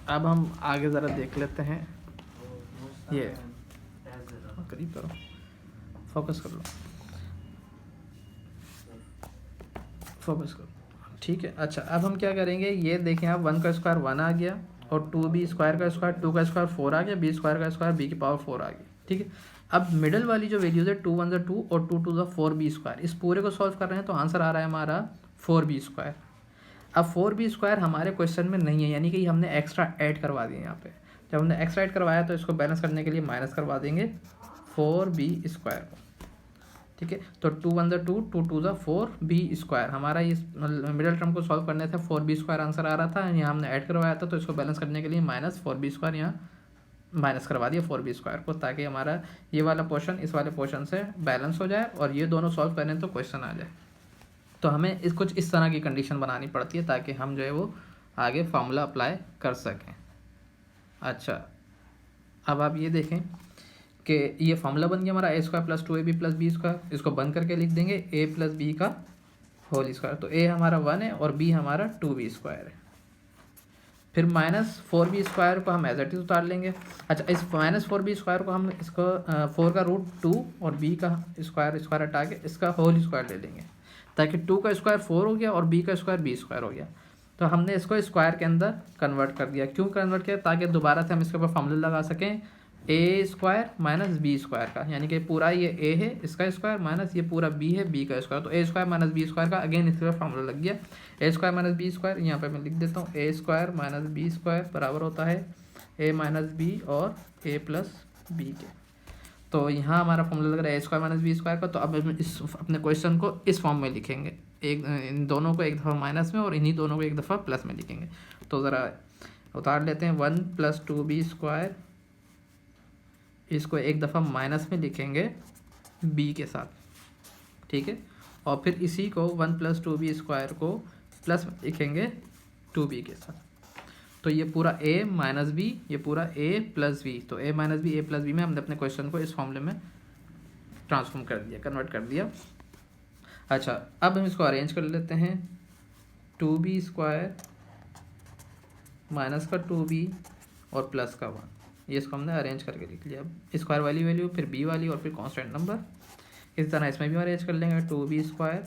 Speaker 1: अब हम आगे ज़रा देख लेते हैं, ये करीब करो, फोकस कर लो, फोकस करो, ठीक है। अच्छा, अब हम क्या करेंगे, ये देखें आप, 1 का स्क्वायर 1 आ गया और 2b² का स्क्वायर 2 का स्क्वायर 4 आ गया, b² का स्क्वायर b की पावर 4 आ गई, ठीक है। अब मिडल वाली जो वैल्यूज है 2 1 ज़ा 2 और 2 2 ज़ा 4b², इस पूरे को सॉल्व कर रहे हैं तो आंसर आ रहा है हमारा 4b²। अब 4b² हमारे क्वेश्चन में नहीं है, यानी कि हमने एक्स्ट्रा ऐड करवा दिए यहाँ पे। जब हमने एक्स्ट्रा ऐड करवाया तो इसको बैलेंस करने के लिए माइनस करवा देंगे 4b² को, ठीक है। तो 2 1 ज़ा 2 2 2 ज़ा 4b², हमारा इस मिडल टर्म को सॉल्व करने से 4b² आंसर आ रहा था, यहाँ हमने ऐड करवाया था तो इसको बैलेंस करने के लिए माइनस 4b², यहाँ माइनस करवा दिया 4b² को, ताकि हमारा ये वाला पोर्शन इस वाले पोर्शन से बैलेंस हो जाए और ये दोनों सॉल्व करें तो क्वेश्चन आ जाए। तो हमें कुछ इस तरह की कंडीशन बनानी पड़ती है ताकि हम जो है वो आगे फार्मूला अप्लाई कर सकें। अच्छा, अब आप ये देखें कि ये फार्मूला बन गया हमारा a² plus 2ab plus b², इसको बंद करके लिख देंगे a प्लस बी का होल स्क्वायर। तो a हमारा 1 है और b हमारा 2b² है। फिर माइनस 4b² को हम एज इट इज उतार लेंगे। अच्छा, इस माइनस 4b² को हम इसको 4 का रूट 2 और b का स्क्वायर हटा के इसका होल स्क्वायर ले लेंगे, ताकि 2 का स्क्वायर 4 हो गया और b का स्क्वायर b² हो गया। तो हमने इसको स्क्वायर के अंदर कन्वर्ट कर दिया। क्यों कन्वर्ट किया? ताकि दोबारा से हम इसके ऊपर फॉर्मूला लगा सकें a² माइनस b² का, यानी कि पूरा ये a है इसका स्क्वायर माइनस ये पूरा b है b का स्क्वायर। तो a² माइनस b² का अगेन इसके ऊपर फॉर्मूला लग गया। a² माइनस b², यहाँ पे मैं लिख देता हूँ a² माइनस b² बराबर होता है a माइनस b और a प्लस b के। तो यहाँ हमारा फॉर्मूला लग रहा है a² माइनस b² का। तो अब हम इस अपने क्वेश्चन को इस फॉर्म में लिखेंगे, इन दोनों को एक दफ़ा माइनस में और इन्हीं दोनों को एक दफ़ा प्लस में लिखेंगे। तो ज़रा उतार लेते हैं 1 प्लस 2b², इसको एक दफ़ा माइनस में लिखेंगे b के साथ, ठीक है। और फिर इसी को 1 प्लस 2b² को प्लस में लिखेंगे 2b के साथ। तो ये पूरा a माइनस b, ये पूरा a प्लस b। तो a minus b a plus b में हमने अपने क्वेश्चन को इस फॉर्मूले में ट्रांसफॉर्म कर दिया, कन्वर्ट कर दिया। अच्छा, अब हम इसको अरेंज कर लेते हैं। 2b² माइनस का 2b और प्लस का 1, ये इसको हमने अरेंज करके लिख लिया। अब स्क्वायर वाली वैल्यू, फिर b वाली और फिर कांस्टेंट नंबर। इस तरह इसमें भी अरेंज कर लेंगे 2b²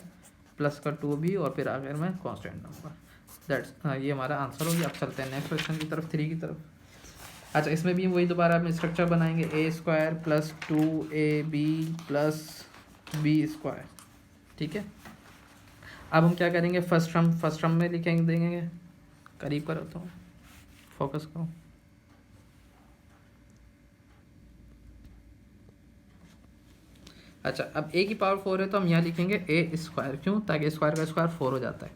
Speaker 1: प्लस का 2b और फिर आखिर में कांस्टेंट नंबर। दैट्स ये हमारा आंसर हो गया। अब चलते हैं नेक्स्ट क्वेश्चन की तरफ, 3 की तरफ। अच्छा, इसमें भी वही दोबारा हम स्ट्रक्चर बनाएंगे, a² plus 2ab plus b²। ठीक है, अब हम क्या करेंगे, फर्स्ट टर्म में लिखेंगे, देंगे। करीब करो तो फोकस करो। अच्छा, अब a की पावर 4 है तो हम यहाँ लिखेंगे a²। क्यों? ताकि स्क्वायर का स्क्वायर 4 हो जाता है।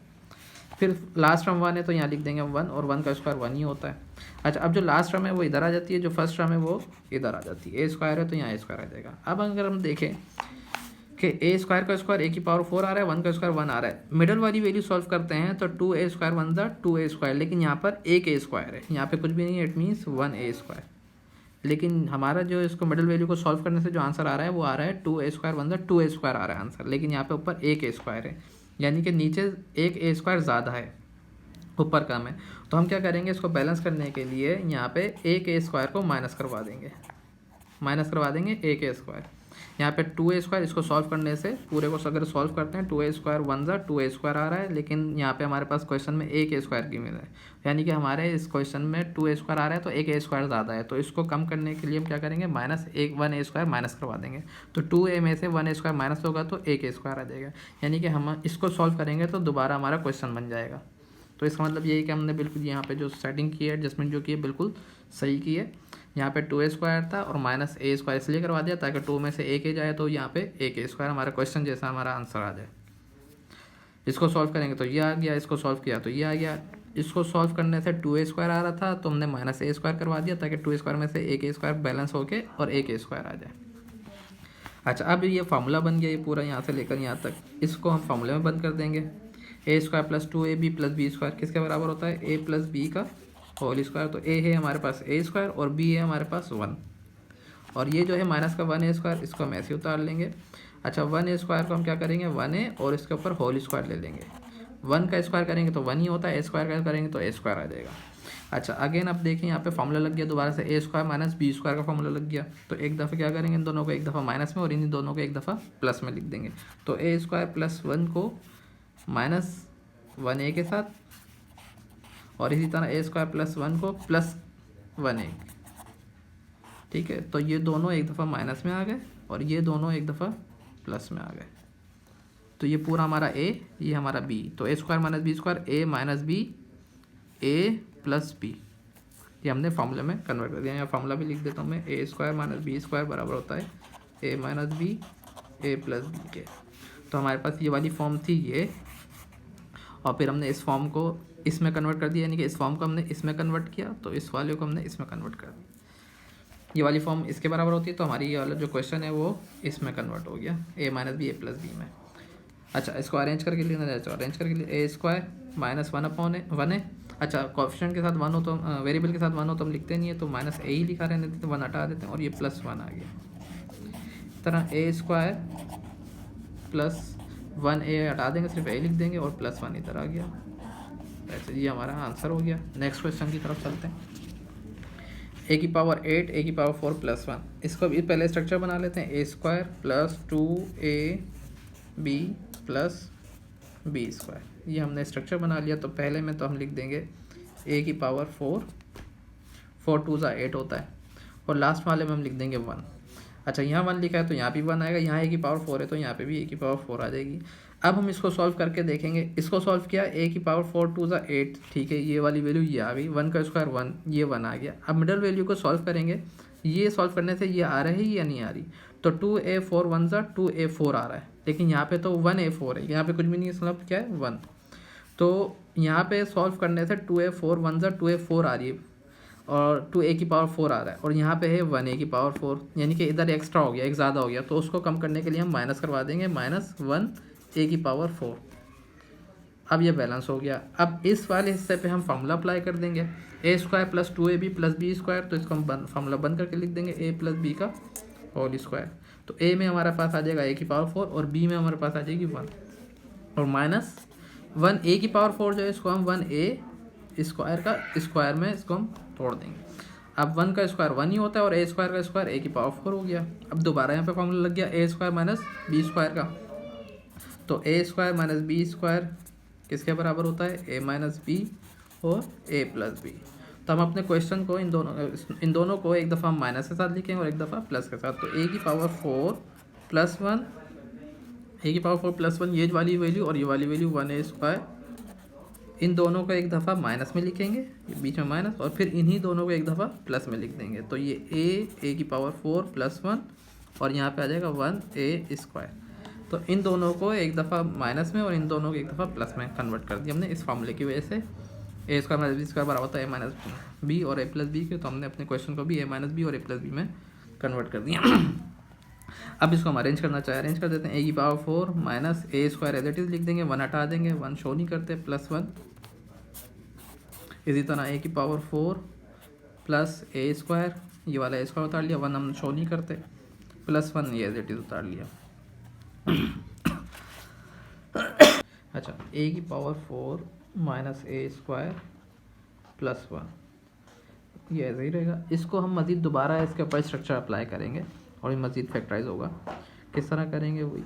Speaker 1: फिर लास्ट टर्म 1 है तो यहाँ लिख देंगे 1, और 1 का स्क्वायर 1 ही होता है। अच्छा, अब जो लास्ट टर्म है वो इधर आ जाती है, जो फर्स्ट टर्म है वो इधर आ जाती है। a² है तो यहाँ a² आ जाएगा। अब अगर हम देखें कि a² का स्क्वायर a की पावर 4 आ रहा है, 1 का स्क्वायर 1 आ रहा है, मिडल वाली वैल्यू सॉल्व करते हैं तो 2a² 1 ज़ा 2a², लेकिन यहाँ पर एक a² है, यहाँ पे कुछ भी नहीं है, इट मीन्स 1a²। लेकिन हमारा जो इसको मिडल वैल्यू को सॉल्व करने से जो आंसर आ रहा है वो आ रहा है 2a² 1 ज़ा 2a² आ रहा है आंसर, लेकिन यहाँ पे ऊपर एक a² है, यानी कि नीचे एक a² ज़्यादा है, ऊपर कम है। तो हम क्या करेंगे, इसको बैलेंस करने के लिए यहाँ पे एक a² को माइनस करवा देंगे, एक a²। यहाँ पे 2a², इसको सॉल्व करने से पूरे को अगर सॉल्व करते हैं 2a² 1 ज़ा 2a² आ रहा है, लेकिन यहाँ पे हमारे पास क्वेश्चन में एक a² की मिला है, यानी कि हमारे इस क्वेश्चन में 2a² आ रहा है तो एक a² ज़्यादा है। तो इसको कम करने के लिए हम क्या करेंगे, -1 a² माइनस करवा देंगे। तो 2a में से 1 a² माइनस होगा तो एक a² आ जाएगा, यानी कि हम इसको सॉल्व करेंगे तो दोबारा हमारा क्वेश्चन बन जाएगा। तो इसका मतलब यही कि हमने बिल्कुल यहाँ पे जो सेटिंग की है, एडजस्टमेंट जो की है, बिल्कुल सही की है। यहाँ पे 2a² था और -a² इसलिए करवा दिया ताकि 2 में से एक a जाए तो यहाँ पे एक a² हमारा क्वेश्चन जैसा हमारा आंसर आ जाए। इसको सॉल्व करेंगे तो ये आ गया, इसको सॉल्व किया तो ये आ गया। इसको सॉल्व करने से 2a² आ रहा था तो हमने -a² करवा दिया ताकि 2a² में से एक a² बैलेंस होके और एक a² आ जाए। अच्छा, अब ये फार्मूला बन गया, ये पूरा यहाँ से लेकर यहाँ तक, इसको हम फार्मूले में बंद कर देंगे। a² plus 2ab plus b² किसके बराबर होता है, a प्लस b का होल स्क्वायर। तो a है हमारे पास a² और b है हमारे पास 1, और ये जो है माइनस का 1a², इसको हम ऐसे उतार लेंगे। अच्छा, 1a² को हम क्या करेंगे, 1a और इसके ऊपर होल स्क्वायर ले लेंगे। 1 का स्क्वायर करेंगे तो 1 ही होता है, a² का करेंगे तो a² आ जाएगा। अच्छा, अगेन अब देखिए यहाँ पे फॉर्मूला लग गया दोबारा से, a² माइनस b² का फॉर्मूला लग गया। तो एक दफ़ा क्या करेंगे, इन दोनों को एक दफ़ा माइनस में और इन दोनों को एक दफ़ा प्लस में लिख देंगे। तो a² प्लस 1 को -1a के साथ, और इसी तरह a² प्लस 1 को प्लस 1a। ठीक है, तो ये दोनों एक दफ़ा माइनस में आ गए और ये दोनों एक दफ़ा प्लस में आ गए। तो ये पूरा हमारा a, ये हमारा b। तो a² minus b², a minus b, a plus b, ये हमने फार्मूले में कन्वर्ट कर दिया। यहाँ फार्मूला भी लिख देता हूँ मैं, a² माइनस b² बराबर होता है a minus b, a plus b के। तो हमारे पास ये वाली फॉर्म थी ये, और फिर हमने इस फॉर्म को इसमें कन्वर्ट कर दिया, यानी कि इस फॉर्म को हमने इसमें कन्वर्ट किया, तो इस वाले को हमने इसमें कन्वर्ट कर दिया। ये वाली फॉर्म इसके बराबर होती है, तो हमारी ये वाला जो क्वेश्चन है वो इसमें कन्वर्ट हो गया, a minus B, a plus B में। अच्छा, इसको अरेंज करके लेना है, अरेंज करके लिए a² माइनस 1/1 है। अच्छा, कोएफिशिएंट के साथ 1 हो तो वेरिएबल के साथ 1 हो तो हम लिखते नहीं है, तो -a ही लिखा रहने देते, 1 हटा देते हैं और ये +1 आ गया। इस तरह a² प्लस 1a हटा देंगे, सिर्फ a लिख देंगे और +1 इधर आ गया। ऐसे ये हमारा आंसर हो गया। नेक्स्ट क्वेश्चन की तरफ चलते हैं। a की पावर 8, a की पावर 4 प्लस 1, इसको भी पहले स्ट्रक्चर बना लेते हैं। a² plus 2ab plus b², ये हमने स्ट्रक्चर बना लिया। तो पहले में तो हम लिख देंगे a की पावर 4 2 ज़ा 8 होता है, और लास्ट वाले में हम लिख देंगे 1। अच्छा, यहाँ 1 लिखा है तो यहाँ भी 1 आएगा, यहाँ a की पावर 4 है तो यहाँ पे भी a की पावर 4 आ जाएगी। अब हम इसको सॉल्व करके देखेंगे। इसको सॉल्व किया, a की पावर 4 2 ज़ा 8, ठीक है, ये वाली वैल्यू ये आ गई, 1 का स्क्वायर 1, ये 1 आ गया। अब मिडल वैल्यू को सॉल्व करेंगे, ये सॉल्व करने से ये आ रही है या नहीं आ रही, तो 2a4 1 ज़ा 2a4 आ रहा है, लेकिन यहाँ पे तो 1a4 है, यहाँ पे कुछ भी नहीं है, मतलब क्या है 1। तो यहाँ पे सॉल्व करने से 2a4 1 ज़ा 2a4 आ रही है, और 2a की पावर 4 आ रहा है, और यहाँ पे है 1a की पावर 4, यानी कि इधर एक्स्ट्रा हो गया, एक ज़्यादा हो गया। तो उसको कम करने के लिए हम माइनस करवा देंगे, -1a की पावर 4। अब ये बैलेंस हो गया। अब इस वाले हिस्से पे हम फार्मूला अप्लाई कर देंगे, a² plus 2ab plus b²। तो इसको हम फार्मूला बंद करके लिख देंगे a प्लस b का होल स्क्वायर। तो a में हमारे पास आ जाएगा a की पावर 4 और b में हमारे पास आ जाएगी 1। और माइनस 1a की पावर 4 जो है इसको हम 1a स्क्वायर का स्क्वायर में इसको हम तोड़ देंगे। अब 1 का स्क्वायर 1 ही होता है और a स्क्वायर का स्क्वायर a की पावर 4 हो गया। अब दोबारा यहाँ पे फॉर्मूला लग गया a square minus B square का, तो a square minus B square किसके बराबर होता है, a माइनस बी और a प्लस बी। तो हम अपने क्वेश्चन को इन दोनों को एक दफ़ा हम माइनस के साथ लिखेंगे और एक दफ़ा प्लस के साथ। तो a की पावर 4 प्लस 1, a की पावर 4 प्लस 1 ये वाली वैल्यू और ये वाली वैल्यू 1a स्क्वायर, इन दोनों को एक दफ़ा माइनस में लिखेंगे, ये बीच में माइनस, और फिर इन्हीं दोनों को एक दफ़ा प्लस में लिख देंगे। तो ये a की पावर 4 प्लस 1 और यहाँ पे आ जाएगा 1a स्क्वायर। तो इन दोनों को एक दफ़ा माइनस में और इन दोनों को एक दफ़ा प्लस में कन्वर्ट कर दिया हमने इस फार्मूले की वजह से। a square minus B square बराबर होता है a माइनस बी और a प्लस बी के, तो हमने अपने क्वेश्चन को भी a माइनस बी और a प्लस बी में कन्वर्ट कर दिया। अब इसको हम अरेंज करना चाहे अरेंज कर देते हैं। a की power 4 minus a square as it is लिख देंगे, 1 हटा देंगे, 1 शो नहीं करते, प्लस 1। इसी तरह a की पावर 4 प्लस a स्क्वायर, ये वाला a स्क्वायर उतार लिया, 1 हम शो नहीं करते, प्लस 1 ये एज इट इज उतार लिया। अच्छा, a की power 4 minus a square plus 1 ये ऐसे ही रहेगा। इसको हम मज़ीद दोबारा इसके ऊपर स्ट्रक्चर अप्लाई करेंगे और ये मज़ीद फैक्टराइज होगा। किस तरह करेंगे, वही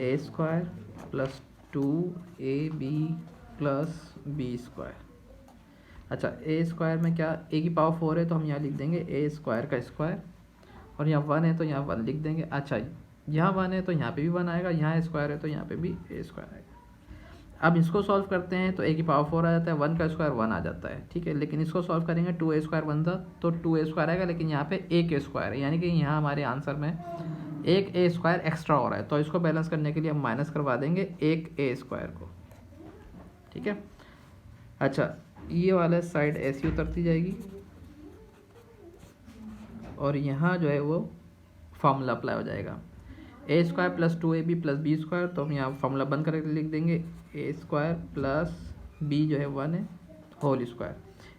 Speaker 1: a square plus 2ab plus b square. अच्छा, a स्क्वायर में क्या, a की पावर 4 है तो हम यहाँ लिख देंगे a स्क्वायर का स्क्वायर, और यहाँ 1 है तो यहाँ 1 लिख देंगे। अच्छा, यहाँ 1 है तो यहाँ पे भी 1 आएगा, यहाँ स्क्वायर है तो यहाँ पे भी a स्क्वायर आएगा। अब इसको सॉल्व करते हैं तो a की पावर 4 आ जाता है, 1 का स्क्वायर 1 आ जाता है, ठीक है। लेकिन इसको सॉल्व करेंगे 2a स्क्वायर बनता तो 2a स्क्वायर आएगा, लेकिन यहाँ पे एक a स्क्वायर है, यानी कि यहाँ हमारे आंसर में एक a स्क्वायर एक्स्ट्रा हो रहा है। तो इसको बैलेंस करने के लिए हम माइनस करवा देंगे एक a स्क्वायर को, ठीक है। अच्छा, ये वाला साइड ऐसी उतरती जाएगी और यहाँ जो है वो फार्मूला अप्लाई हो जाएगा, a square plus 2ab plus B square. तो हम यहाँ फार्मूला बंद करके लिख देंगे a स्क्वायर प्लस b जो है 1 है होल स्क्वायर,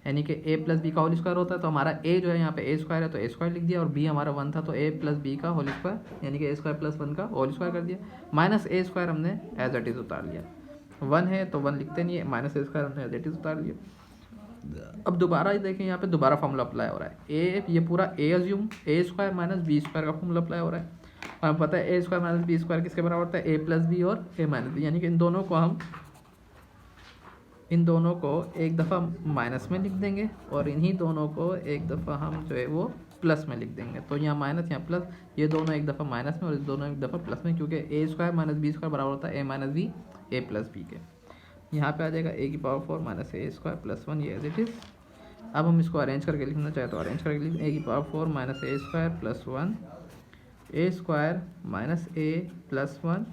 Speaker 1: यानी कि a प्लस बी का होल स्क्वायर होता है। तो हमारा a जो है यहाँ पे a स्क्वायर है तो a स्क्वायर लिख दिया, और b हमारा 1 था तो a प्लस बी का होल स्क्वायर, यानी कि a स्क्वायर प्लस 1 का होल स्क्वायर कर दिया, माइनस a स्क्वायर हमने एज इट इज़ उतार लिया। 1 है तो 1 लिखते नहीं है, माइनस a स्क्वायर हमने एज इट इज़ उतार लिया। अब दोबारा देखें, यहाँ पे दोबारा फॉर्मूला अप्लाई हो रहा है, ये पूरा a assume a square minus B square का फॉर्मूला अप्लाई हो रहा है। और हमें पता है a square minus B square किसके बराबर होता है, a प्लस बी और a माइनस बी, यानी कि इन दोनों को एक दफ़ा माइनस में लिख देंगे और इन्हीं दोनों को एक दफ़ा हम जो है वो प्लस में लिख देंगे। तो यहाँ माइनस यहाँ प्लस, ये दोनों एक दफ़ा माइनस में और इस दोनों एक दफ़ा प्लस में, क्योंकि a square minus B square बराबर होता है a minus B a plus B के। यहाँ पे आ जाएगा a की power 4 minus a square plus 1, ये एज इट इज़। अब हम इसको अरेंज करके लिखना चाहे तो अरेंज करके लिख a की power 4 minus a square plus 1, a square minus a plus 1,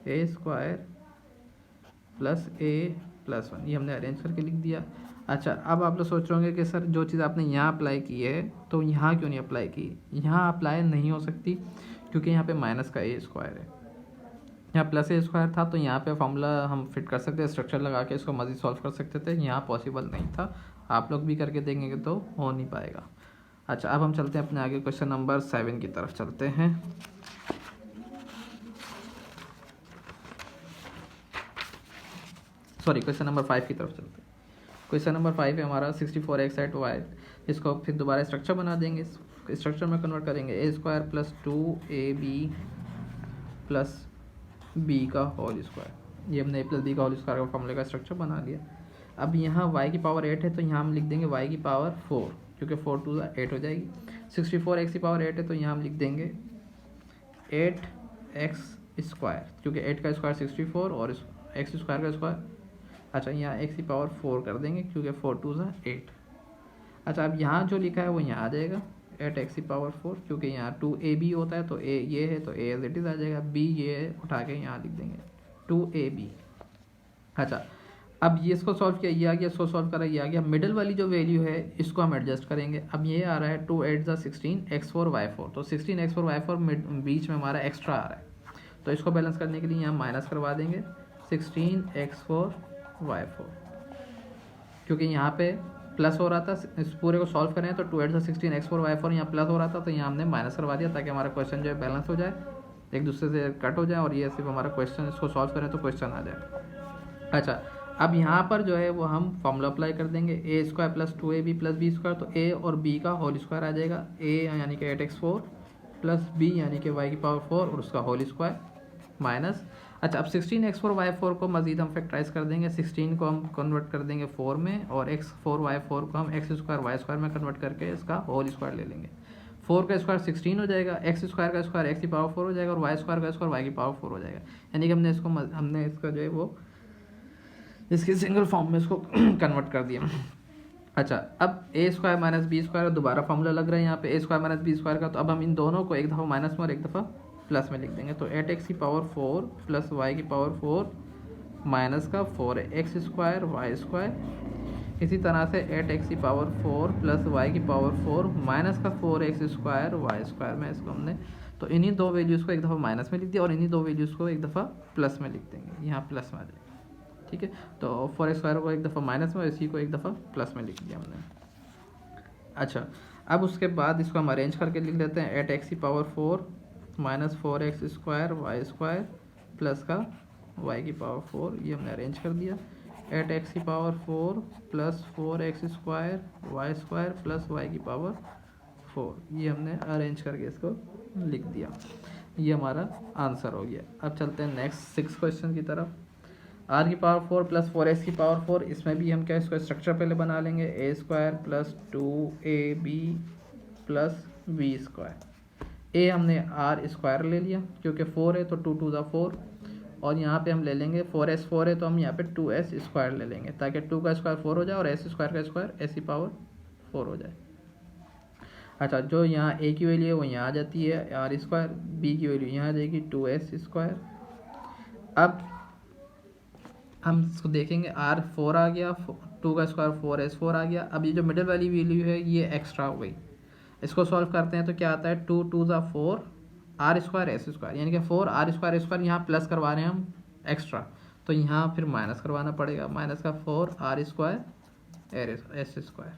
Speaker 1: a square plus a plus 1, ये हमने अरेंज करके लिख दिया। अच्छा, अब आप लोग सोच रहे होंगे कि सर जो चीज़ आपने यहाँ अप्लाई की है तो यहाँ क्यों नहीं अप्लाई की। यहाँ अप्लाई नहीं हो सकती क्योंकि यहाँ पे माइनस का a स्क्वायर है, यहाँ प्लस a स्क्वायर था तो यहाँ पे फॉर्मूला हम फिट कर सकते हैं, स्ट्रक्चर लगा के इसको मज़ीद सॉल्व कर सकते थे, यहाँ पॉसिबल नहीं था। आप लोग भी करके देंगे तो हो नहीं पाएगा। अच्छा, अब हम चलते हैं अपने आगे क्वेश्चन नंबर 7 की तरफ चलते हैं। सॉरी, क्वेश्चन नंबर 5 की तरफ चलते हैं। क्वेश्चन नंबर 5 है हमारा 64x एट वाई। इसको फिर दोबारा स्ट्रक्चर बना देंगे, स्ट्रक्चर में कन्वर्ट करेंगे, a square plus 2ab plus b का होल स्क्वायर। ये हमने a प्लस बी का होल स्क्वायर का फॉर्मूले का स्ट्रक्चर बना लिया। अब यहाँ y की पावर 8 है तो यहाँ हम लिख देंगे y की पावर 4, क्योंकि 4 2 8 हो जाएगी। 64x की पावर 8 है तो यहाँ हम लिख देंगे 8x स्क्वायर, क्योंकि 8 का स्क्वायर 64 और x स्क्वायर का स्क्वायर। अच्छा, यहाँ x की पावर 4 कर देंगे क्योंकि 4 2 8। अच्छा, अब यहाँ जो लिखा है वो यहाँ आ जाएगा 8x की पावर 4, क्योंकि यहाँ 2ab होता है तो a ये है तो a एज इट इज़ आ जाएगा, b ये उठा के यहाँ लिख देंगे 2ab। अच्छा, अब ये इसको सॉल्व किया, ये आ गया, इसको सॉल्व करा, ये आ गया। मिडिल वाली जो वैल्यू है इसको हम एडजस्ट करेंगे। अब ये आ रहा है 2 8 16 x4 y4, तो 16 x4 y4 बीच में हमारा एक्स्ट्रा आ रहा है, तो इसको बैलेंस करने के लिए यहाँ माइनस करवा देंगे 16 x4 y4, क्योंकि यहाँ पे प्लस हो रहा था। इस पूरे को सॉल्व करें तो 2 8 16 x4 y4 यहाँ प्लस हो रहा था, तो यहाँ हमने माइनस करवा दिया ताकि हमारा क्वेश्चन जो है बैलेंस हो जाए। एक दूसरे से कट हो जाए और ये सिर्फ हमारा क्वेश्चन, इसको सॉल्व करें तो क्वेश्चन आ जाए। अच्छा, अब यहाँ पर जो है वो हम फॉर्मूला अप्लाई कर देंगे, A square plus 2ab plus B square, तो ए और बी का होल स्क्वायर आ जाएगा, ए यानी कि 8x4 प्लस बी यानी कि y की पावर 4 और उसका होल स्क्वायर माइनस। अच्छा, अब 16x4 y4 को मज़ीद हम फैक्टराइज कर देंगे, 16 को हम कन्वर्ट कर देंगे 4 में और x4 y4 को हम x स्क्वायर y स्क्वायर में कन्वर्ट करके इसका होल स्क्वायर ले लेंगे। 4 का स्क्वायर 16 हो जाएगा, x स्क्वायर का स्क्वायर x की पावर 4 हो जाएगा और y स्क्वायर का स्क्वायर y की पावर 4 हो जाएगा। यानी कि हमने इसका जो है वो इसके सिंगल फॉर्म में इसको कन्वर्ट कर दिया। अच्छा, अब ए स्क्वायर माइनस बी स्क्वायर दोबारा फॉर्मूला लग रहा है यहाँ पे A square minus B square का, तो अब हम इन दोनों को एक दफ़ा माइनस में और एक दफ़ा प्लस में लिख देंगे। तो 8x की पावर 4 प्लस वाई की पावर 4 माइनस का 4x स्क्वायर वाई स्क्वायर, इसी तरह से 8x की पावर 4 प्लस वाई की पावर 4 माइनस का 4x स्क्वायर वाई स्क्वायर में इसको हमने, तो इन्हीं दो वैल्यूज़ को एक दफ़ा माइनस में लिख दिया और इन्हीं दो वैल्यूज़ को एक दफ़ा प्लस में लिख देंगे, यहाँ प्लस में आ जाएगा। ठीक है, तो 4x स्क्वायर को एक दफ़ा माइनस में और इसी को एक दफ़ा प्लस में लिख दिया हमने। अच्छा, अब उसके बाद इसको हम अरेंज करके लिख लेते हैं, 8x की power 4 minus 4x square Y square plus का y की पावर 4, ये हमने अरेंज कर दिया। 8x की power 4 plus 4x square Y square plus y की पावर 4, ये हमने अरेंज करके इसको लिख दिया। ये हमारा आंसर हो गया। अब चलते हैं नेक्स्ट 6 क्वेश्चन की तरफ। r की पावर 4 प्लस 4x की पावर 4, इसमें भी हम क्या इसको स्ट्रक्चर पहले बना लेंगे, a square plus 2ab plus b square. a हमने r स्क्वायर ले लिया क्योंकि 4 है तो 2 टू द 4, और यहाँ पे हम ले लेंगे 4s 4 है तो हम यहाँ पे 2s स्क्वायर ले लेंगे ताकि 2 का स्क्वायर 4 हो जाए और s स्क्वायर का स्क्वायर s की पावर 4 हो जाए। अच्छा, जो यहाँ a की वैल्यू है वो यहाँ आ जाती है r स्क्वायर, b की वैल्यू यहाँ आ जाएगी 2s स्क्वायर। अब हम इसको देखेंगे, r 4 आ गया, 2 का स्क्वायर 4s 4 आ गया। अब ये जो मिडिल वाली वैल्यू है ये एक्स्ट्रा हो गई, इसको सॉल्व करते हैं तो क्या आता है 2 टू ज़ा 4 r स्क्वायर एस स्क्वायर, यानी कि 4 r स्क्वायर स्क्वायर यहाँ प्लस करवा रहे हैं हम एक्स्ट्रा, तो यहाँ फिर माइनस करवाना पड़ेगा, माइनस का 4 r square S square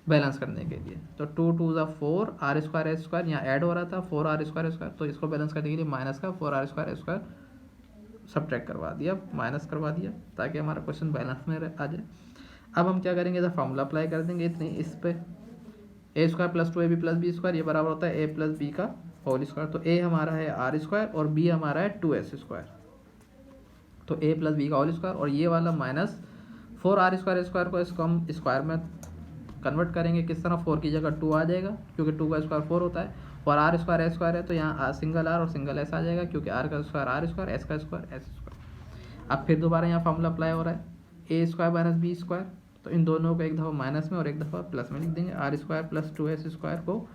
Speaker 1: balance करने के लिए। तो 2 टू ज़ा 4 r स्क्वायर एस स्क्वायर यहाँ ऐड हो रहा था 4 r स्क्वायर स्क्वायर, तो इसको बैलेंस करने के लिए माइनस का 4 r स्क्वायर स्क्वायर सब्ट्रैक्ट करवा दिया, माइनस करवा दिया ताकि हमारा क्वेश्चन बैलेंस में आ जाए। अब हम क्या करेंगे, जब फार्मूला अप्लाई कर देंगे इतनी इस पे, A square plus 2ab plus B square, ये बराबर होता है a प्लस बी का होल स्क्वायर। तो a हमारा है r स्क्वायर और b हमारा है 2s स्क्वायर, तो a प्लस बी का होल स्क्वायर, और ये वाला माइनस 4r स्क्वायर स्क्वायर को इसको हम स्क्वायर में कन्वर्ट करेंगे, किस तरह 4 की जगह 2 आ जाएगा क्योंकि 2 का स्क्वायर 4 होता है, और r स्क्वायर एस स्क्वायर है तो यहाँ सिंगल r और सिंगल s आ जाएगा क्योंकि r का स्क्वायर r स्क्वायर, s का स्क्वायर s स्क्वायर। अब फिर दोबारा यहाँ फार्मूला अप्लाई हो रहा है, a square minus B square, तो इन दोनों को एक दफ़ा माइनस में और एक दफ़ा प्लस में लिख देंगे। r square plus 2s square को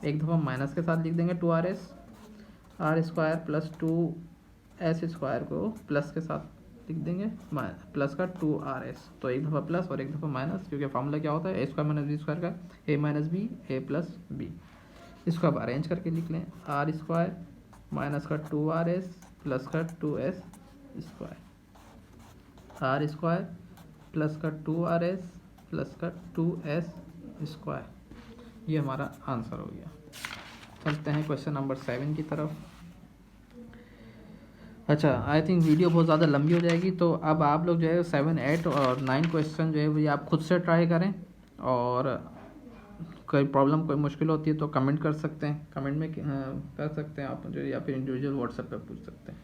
Speaker 1: एक दफ़ा माइनस के साथ लिख देंगे 2rs, r square plus 2s square को प्लस के साथ लिख देंगे प्लस का 2rs, तो एक दफ़ा प्लस और एक दफ़ा माइनस क्योंकि फार्मूला क्या होता है a square minus B square का, a minus B a plus B. इसको अब अरेंज करके लिख लें, r स्क्वायर माइनस का 2rs प्लस का 2s square, r square plus का 2rs प्लस का 2s स्क्वायर, ये हमारा आंसर हो गया। चलते हैं क्वेश्चन नंबर 7 की तरफ। अच्छा, आई थिंक वीडियो बहुत ज़्यादा लंबी हो जाएगी, तो अब आप लोग जो है 7, 8 और 9 क्वेश्चन जो है वो आप खुद से ट्राई करें, और कोई प्रॉब्लम कोई मुश्किल होती है तो कमेंट कर सकते हैं, कमेंट में कर सकते हैं आप मुझे, या फिर इंडिविजुअल व्हाट्सएप पे पूछ सकते हैं।